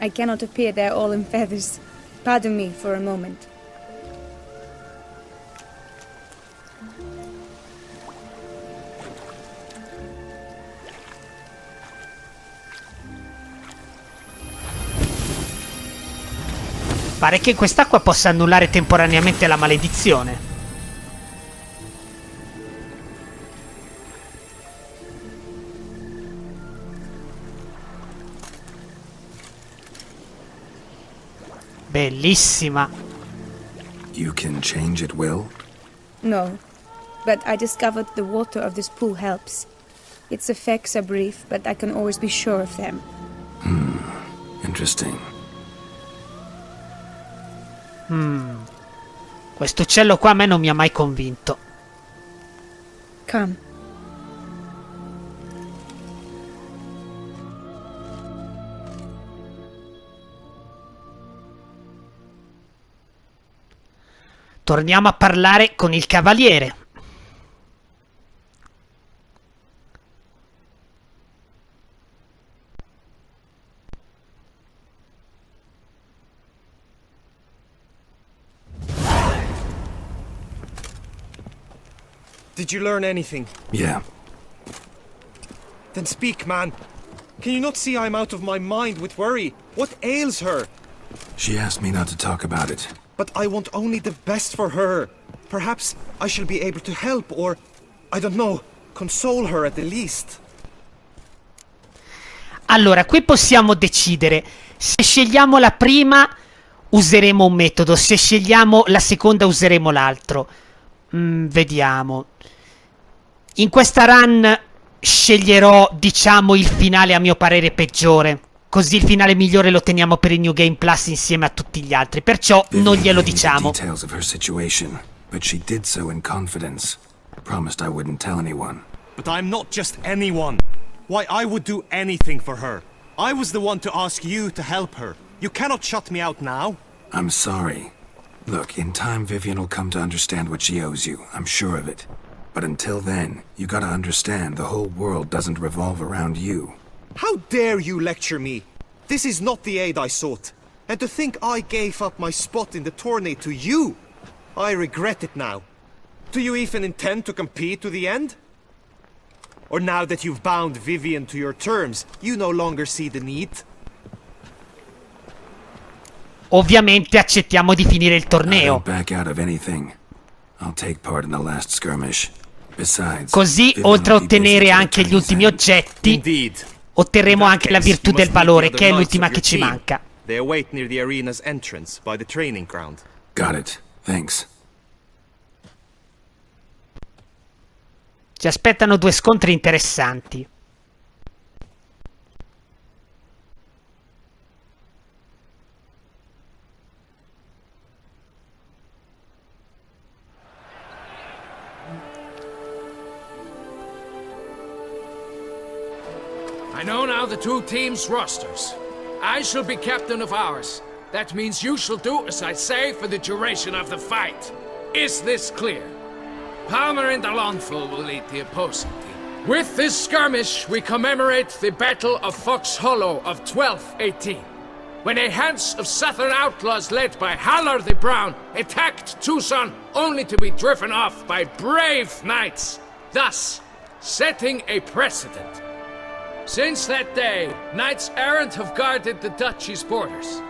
I cannot appear there all in feathers. Pardon me for a moment. Pare che quest'acqua possa annullare temporaneamente la maledizione. Bellissima. You can change at will? No, but I discovered the water of this pool helps. Its effects are brief, but I can always be sure of them. Interesting. Questo uccello qua a me non mi ha mai convinto. Come. Torniamo a parlare con il cavaliere. Did you learn anything? Yeah. Then speak, man. Can you not see I'm out of my mind with worry? What ails her? She asked me not to talk about it. But I want only the best for her. Perhaps I shall be able to help or, I don't know, console her at the least. Allora, qui possiamo decidere. Se scegliamo la prima, useremo un metodo. Se scegliamo la seconda, useremo l'altro. Vediamo. In questa run sceglierò, diciamo, il finale a mio parere peggiore. Così il finale migliore lo teniamo per il New Game Plus insieme a tutti gli altri. Perciò non glielo diciamo. Details of her situation, but she did so in confidence. Promised I wouldn't tell anyone. But I'm not just anyone. Why, I would do anything for her. I was the one to ask you to help her. You cannot shut me out now. I'm sorry. Look, in time Vivian will come to understand what she owes you. I'm sure of it. But until then, you gotta understand the whole world doesn't revolve around you. How dare you lecture me? This is not the aid I sought. And to think I gave up my spot in the tourney to you. I regret it now. Do you even intend to compete to the end? Or now that you've bound Vivian to your terms, you no longer see the need? Ovviamente accettiamo di finire il torneo. I don't back out of anything. I'll take part in the last skirmish. Besides, Così, oltre a ottenere anche gli ultimi oggetti, Indeed. otterremo anche la virtù del valore, che è l'ultima che ci manca. They await near the arena's entrance by the training ground. Got it. Thanks. Ci aspettano 2 scontri interessanti. I know now the 2 teams' rosters. I shall be captain of ours. That means you shall do as I say for the duration of the fight. Is this clear? Palmer and Alonful will lead the opposing team. With this skirmish, we commemorate the Battle of Fox Hollow of 1218, when a Hans of Southern outlaws led by Halar the Brown attacked Tucson only to be driven off by brave knights, thus setting a precedent. Since that day, knights errant have guarded the duchy's borders.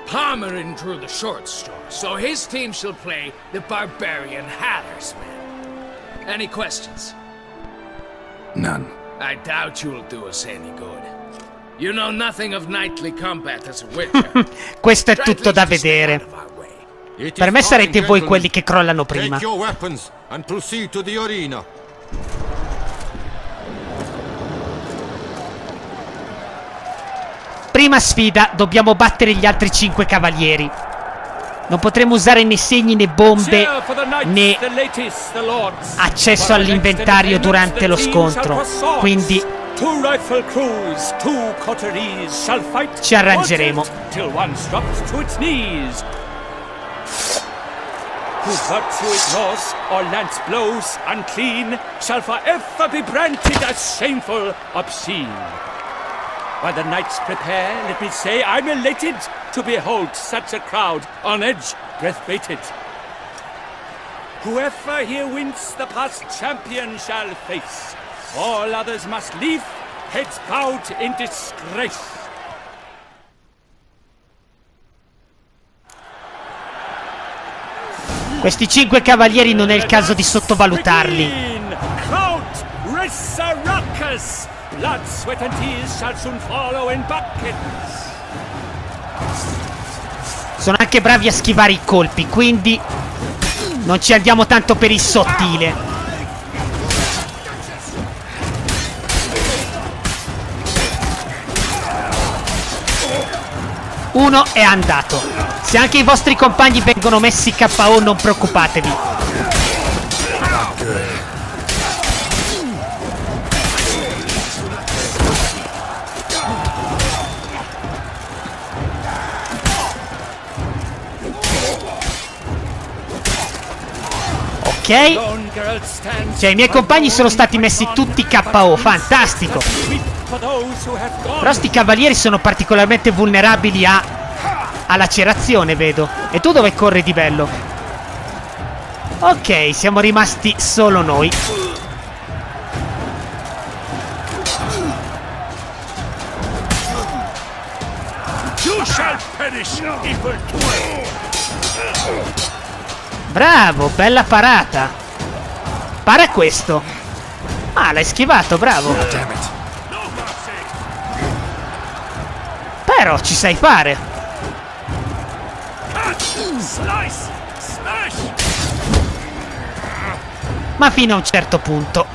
Palmerin drew the short straw, so his team shall play the barbarian Hallersmen. Any questions? None. I doubt you'll do us any good. You know nothing of knightly combat as a witcher. Questo è tutto da vedere. Per me sarete voi quelli che crollano prima. Take your weapons and proceed to the arena. Prima sfida, dobbiamo battere gli altri 5 cavalieri. Non potremo usare né segni né bombe né accesso all'inventario durante lo scontro. Quindi ci arrangeremo. Who virtue ignores or lance blows unclean shall forever be branded as shameful, obscene. While the knights prepare, let me say I'm elated to behold such a crowd on edge, breath-baited. Whoever here wins the past champion shall face. All others must leave, heads bowed in disgrace. Questi 5 cavalieri non è il caso di sottovalutarli. Blood, sweat and tears shall soon follow in buckets. Sono anche bravi a schivare i colpi, quindi non ci andiamo tanto per il sottile. Uno è andato. Se anche i vostri compagni vengono messi KO, non preoccupatevi. Ok. Cioè i miei compagni sono stati messi tutti KO. Fantastico. Però sti cavalieri sono particolarmente vulnerabili a lacerazione, vedo. E tu dove corri di bello? Ok, siamo rimasti solo noi. Bravo, bella parata. Para questo. Ah, l'hai schivato, bravo. Però ci sai fare. Ma fino a un certo punto.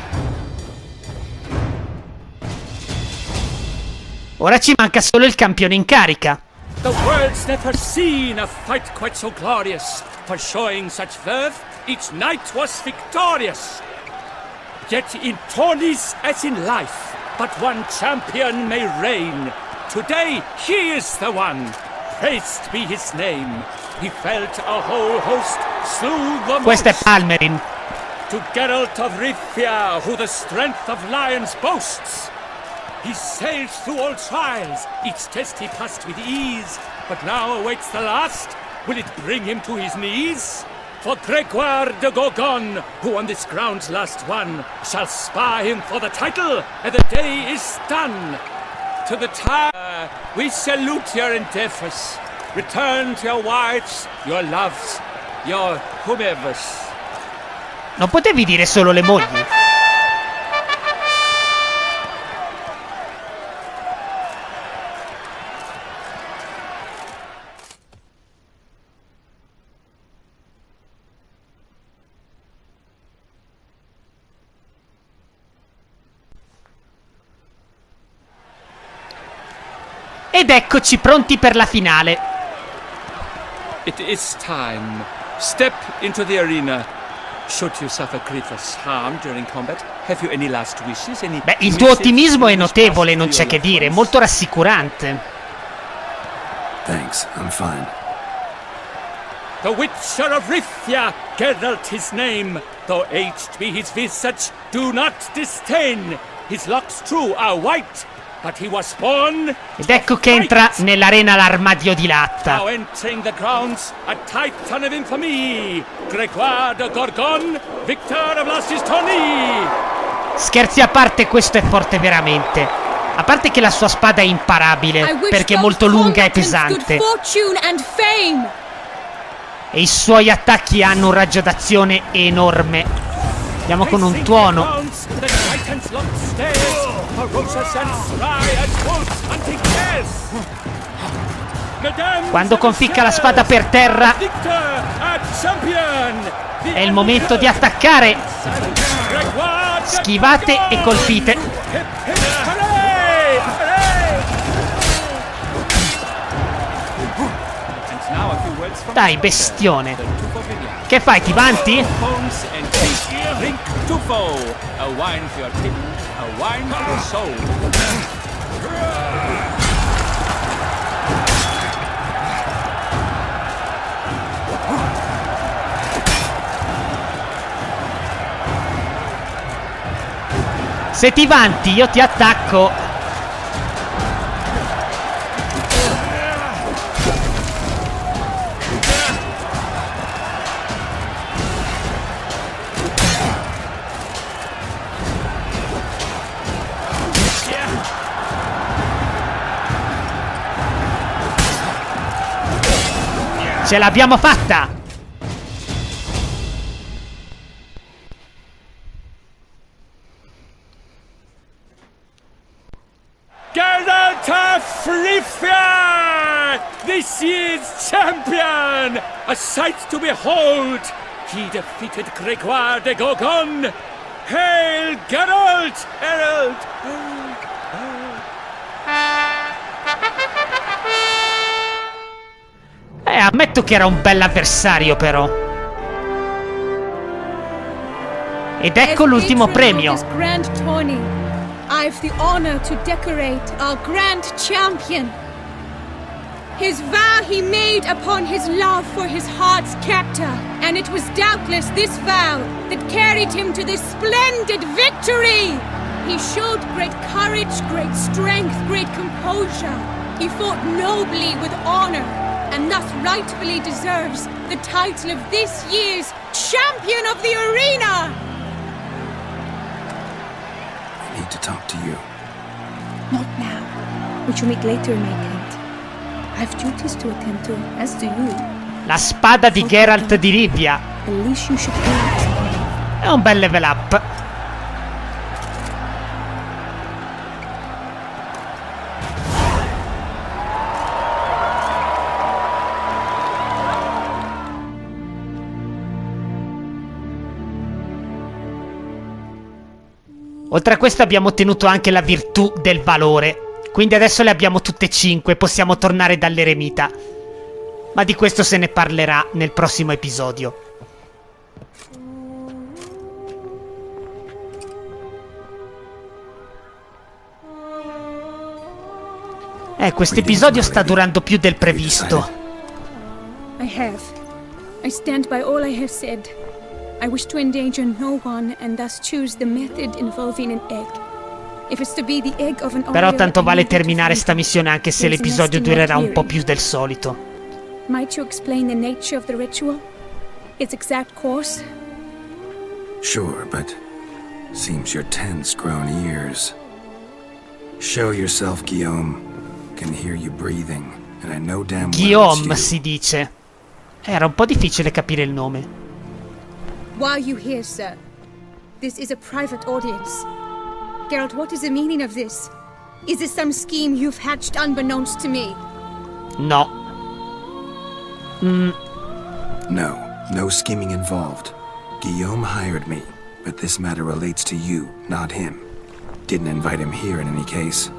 Ora ci manca solo il campione in carica. The world's never seen a fight quite so glorious. For showing such verve, each knight was victorious. Yet in tourneys as in life, but one champion may reign. Today he is the one. Praised be his name. He felt a whole host, slew the Questo è most. Palmerin. To Geralt of Rivia, who the strength of lions boasts. He sailed through all trials, each test he passed with ease. But now awaits the last. Will it bring him to his knees? For Gregoire de Gorgon, who on this ground's last won, shall spar him for the title, and the day is done. To the time, we salute your endeavors. Return to your wives, your loves, your whomevers. Non potevi dire solo le mogli? Ed eccoci pronti per la finale. It is time. Step into the arena. Should you suffer grievous harm during combat, have you any last wishes? Beh, il tuo ottimismo è notevole, non c'è che dire, molto rassicurante. Thanks, I'm fine. The Witcher of Rivia, Geralt his name. Though aged be his visage, do not disdain. His locks true are white. But he was born. Ed ecco che entra nell'arena l'armadio di latta. Now entering the grounds, a titan of infamy, Gregoire de Gorgon, victor of last his tourney. Scherzi a parte, questo è forte veramente. A parte che la sua spada è imparabile, perché è molto lunga e pesante. E i suoi attacchi hanno un raggio d'azione enorme. Andiamo con un tuono. Quando conficca la spada per terra, è il momento di attaccare. Schivate e colpite. Dai, bestione. Che fai, ti vanti? Se ti vanti, io ti attacco. Ce l'abbiamo fatta! Geralt of Rivia! This year's champion! A sight to behold! He defeated Grégoire de Gorgon! Hail Geralt! Herald! Ammetto che era un bell'avversario, però. Ed ecco l'ultimo premio. I've the honor to decorate our grand champion. His vow he made upon his love for his heart's captor, and it was doubtless this vow that carried him to this splendid victory. He showed great courage, great strength, great composure. He fought nobly with honor, and thus rightfully deserves the title of this year's Champion of the Arena! I need to talk to you. Not now. We shall meet later in my tent. I have duties to attend to, as do you. La spada di Geralt di Rivia. At least you should be. È un bel level up. Oltre a questo abbiamo ottenuto anche la virtù del valore. Quindi adesso le abbiamo tutte 5. Possiamo tornare dall'eremita. Ma di questo se ne parlerà nel prossimo episodio. Questo episodio sta durando più del previsto. I stand by all I have said. I wish to endanger no one and thus choose the method involving an egg. If it's to be the egg of an Però tanto vale terminare sta missione anche se l'episodio durerà un po' più del solito. Might you explain the nature of the ritual? Its exact course? Sure, but seems your tent's grown ears. Show yourself, Guillaume. Can hear you breathing, and I know damn well Guillaume si dice. Era un po' difficile capire il nome. Why are you here, sir? This is a private audience. Geralt, what is the meaning of this? Is this some scheme you've hatched unbeknownst to me? No. No scheming involved. Guillaume hired me, but this matter relates to you, not him. Didn't invite him here in any case.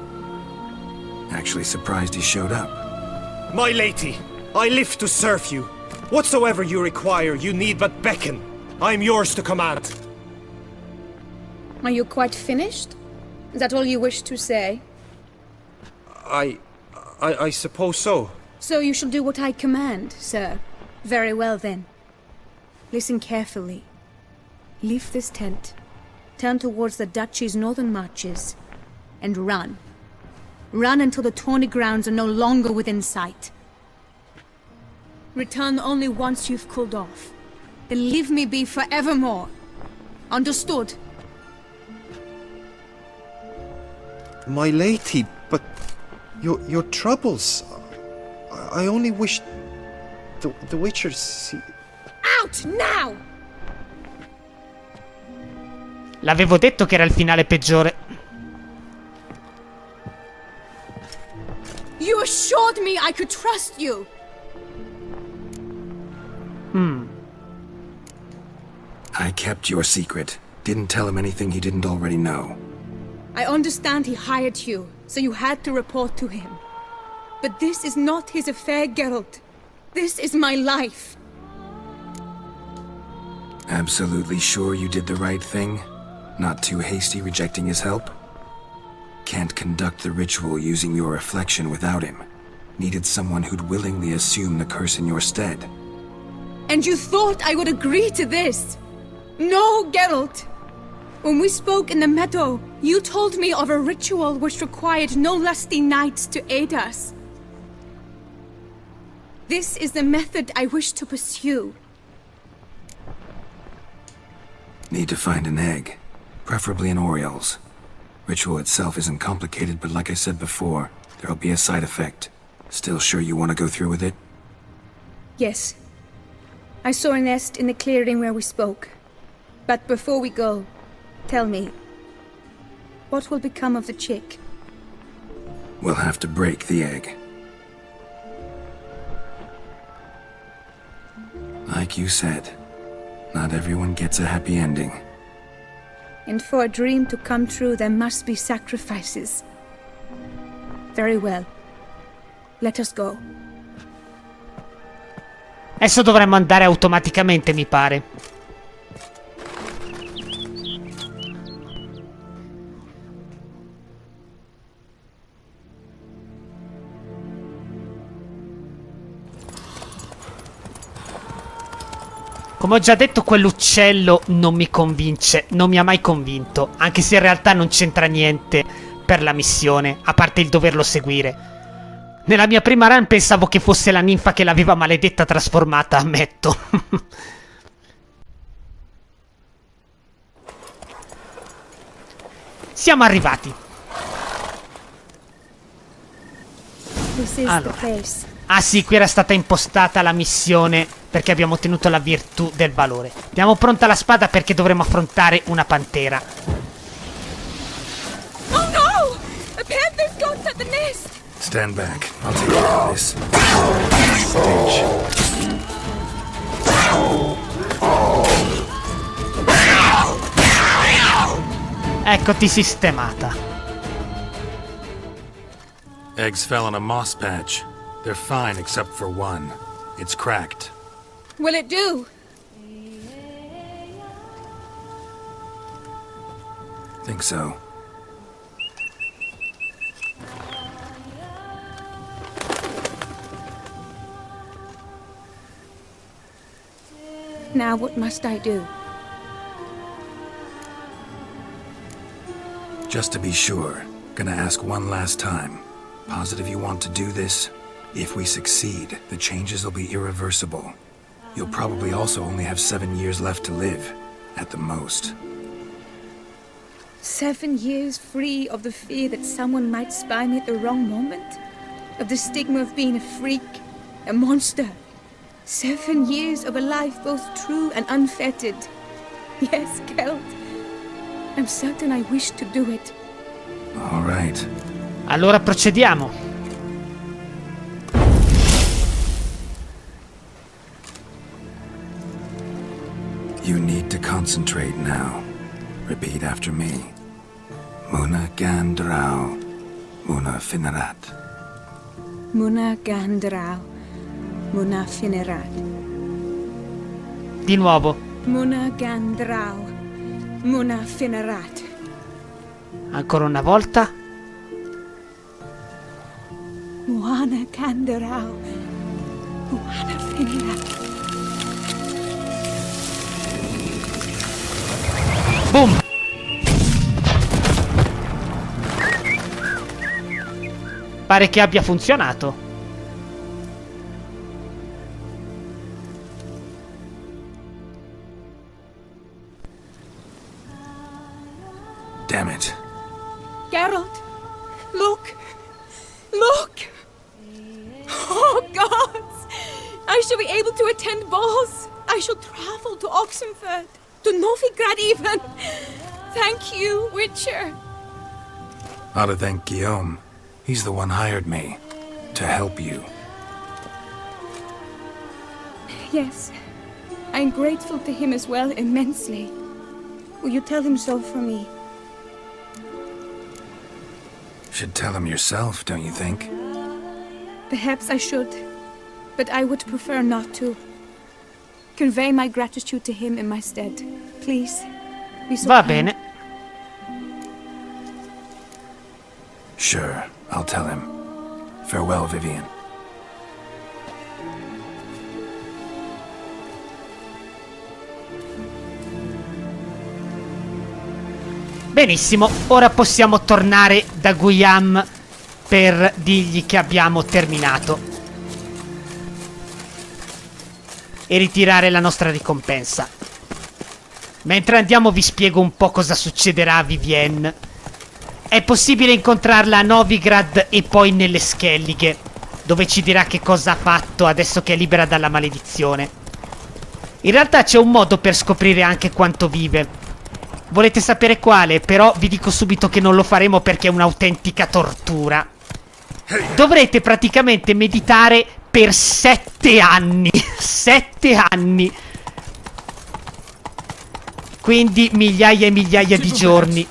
Actually surprised he showed up. My lady, I live to serve you. Whatsoever you require, you need but beckon. I am yours to command. Are you quite finished? Is that all you wish to say? I suppose so. So you shall do what I command, sir. Very well then. Listen carefully. Leave this tent. Turn towards the duchy's northern marches. And run. Run until the tawny grounds are no longer within sight. Return only once you've cooled off. Then leave me be forevermore. Understood? My lady, but your troubles. I only wish the Witchers. Out now! L'avevo detto che era il finale peggiore. You assured me I could trust you. I kept your secret. Didn't tell him anything he didn't already know. I understand he hired you, so you had to report to him. But this is not his affair, Geralt. This is my life. Absolutely sure you did the right thing? Not too hasty rejecting his help? Can't conduct the ritual using your reflection without him. Needed someone who'd willingly assume the curse in your stead. And you thought I would agree to this? No, Geralt! When we spoke in the meadow, you told me of a ritual which required no lusty knights to aid us. This is the method I wish to pursue. Need to find an egg. Preferably an Oriole's. Ritual itself isn't complicated, but like I said before, there'll be a side effect. Still sure you want to go through with it? Yes. I saw a nest in the clearing where we spoke. But before we go, tell me, what will become of the chick? We'll have to break the egg. Like you said, not everyone gets a happy ending. And for a dream to come true, there must be sacrifices. Very well. Let us go. Adesso dovremmo andare automaticamente, mi pare. Come ho già detto, quell'uccello non mi convince, non mi ha mai convinto, anche se in realtà non c'entra niente per la missione, a parte il doverlo seguire. Nella mia prima run pensavo che fosse la ninfa che l'aveva maledetta trasformata, ammetto. Siamo arrivati. Allora. Ah sì, qui era stata impostata la missione perché abbiamo ottenuto la virtù del valore. Abbiamo pronta la spada perché dovremo affrontare una pantera. Oh no! A panther's got at the nest! Stand back. I'll take care of this. Stage. Eccoti sistemata. Eggs fell in a moss patch. They're fine except for one. It's cracked. Will it do? Think so. Now what must I do? Just to be sure, gonna ask one last time. Positive you want to do this? If we succeed, the changes will be irreversible. You'll probably also only have 7 years left to live, at the most. 7 years free of the fear that someone might spy me at the wrong moment? Of the stigma of being a freak, a monster? 7 years of a life both true and unfettered. Yes, Geralt. I'm certain I wish to do it. All right. Allora procediamo. You need to concentrate now. Repeat after me. Muna gandrau, muna finerat. Muna gandrau, muna finerat. Di nuovo. Muna gandrau, muna finerat. Ancora una volta. Muana gandrau, muana finerat. Boom! Pare che abbia funzionato. Damn it. Geralt, shall be able to attend balls. I shall travel to Oxenford, to Novigrad even. Thank you, Witcher. Ought to thank Guillaume. He's the one hired me to help you. Yes, I'm grateful to him as well, immensely. Will you tell him so for me? Should tell him yourself, don't you think? Perhaps I should, but I would prefer not to. Convey my gratitude to him in my stead. Please, be so Va kind. bene. Sure, I'll tell him. Farewell, Vivian. Benissimo, ora possiamo tornare da Guillaume per dirgli che abbiamo terminato e ritirare la nostra ricompensa. Mentre andiamo vi spiego un po' cosa succederà a Vivienne. È possibile incontrarla a Novigrad e poi nelle Skellige, dove ci dirà che cosa ha fatto adesso che è libera dalla maledizione. In realtà c'è un modo per scoprire anche quanto vive. Volete sapere quale? Però vi dico subito che non lo faremo perché è un'autentica tortura. Dovrete praticamente meditare per 7 anni. 7 anni. Quindi migliaia e migliaia di giorni.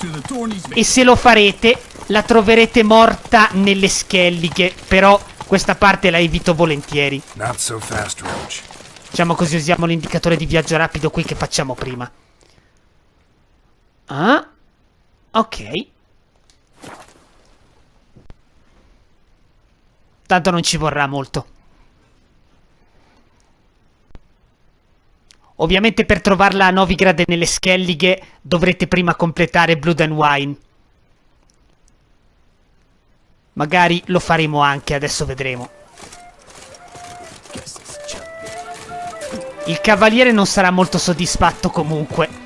E se lo farete, la troverete morta nelle Skellige. Però questa parte la evito volentieri. Not so fast, Roach. Diciamo così, usiamo l'indicatore di viaggio rapido qui che facciamo prima. Ah, ok. Tanto non ci vorrà molto. Ovviamente per trovarla a Novigrad e nelle Skellige dovrete prima completare Blood and Wine. Magari lo faremo anche, adesso vedremo. Il cavaliere non sarà molto soddisfatto comunque.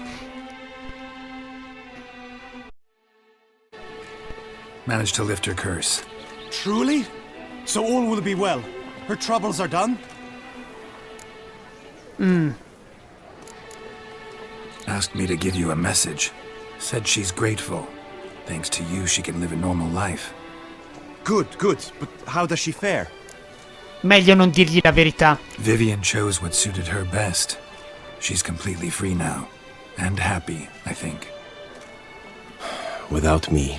Managed to lift her curse. Truly? So all will be well. Her troubles are done? Asked me to give you a message. Said she's grateful. Thanks to you, she can live a normal life. Good, good. But how does she fare? Meglio non dirgli la verità. Vivian chose what suited her best. She's completely free now. And happy, I think. Without me.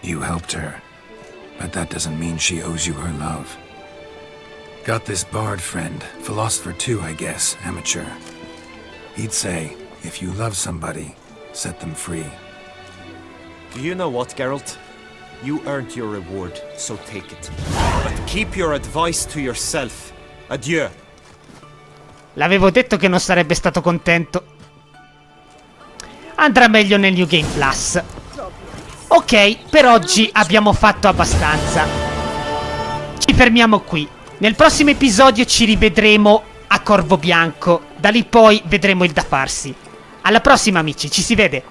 You helped her. But that doesn't mean she owes you her love. Got this bard friend. Philosopher too, I guess. Amateur. He'd say, if you love somebody, set them free. Do you know what, Geralt? You earned your reward, so take it. But keep your advice to yourself. Adieu. L'avevo detto che non sarebbe stato contento. Andrà meglio nel New Game Plus. Ok, per oggi abbiamo fatto abbastanza. Ci fermiamo qui. Nel prossimo episodio ci rivedremo a Corvo Bianco. Da lì poi vedremo il da farsi. Alla prossima amici, ci si vede.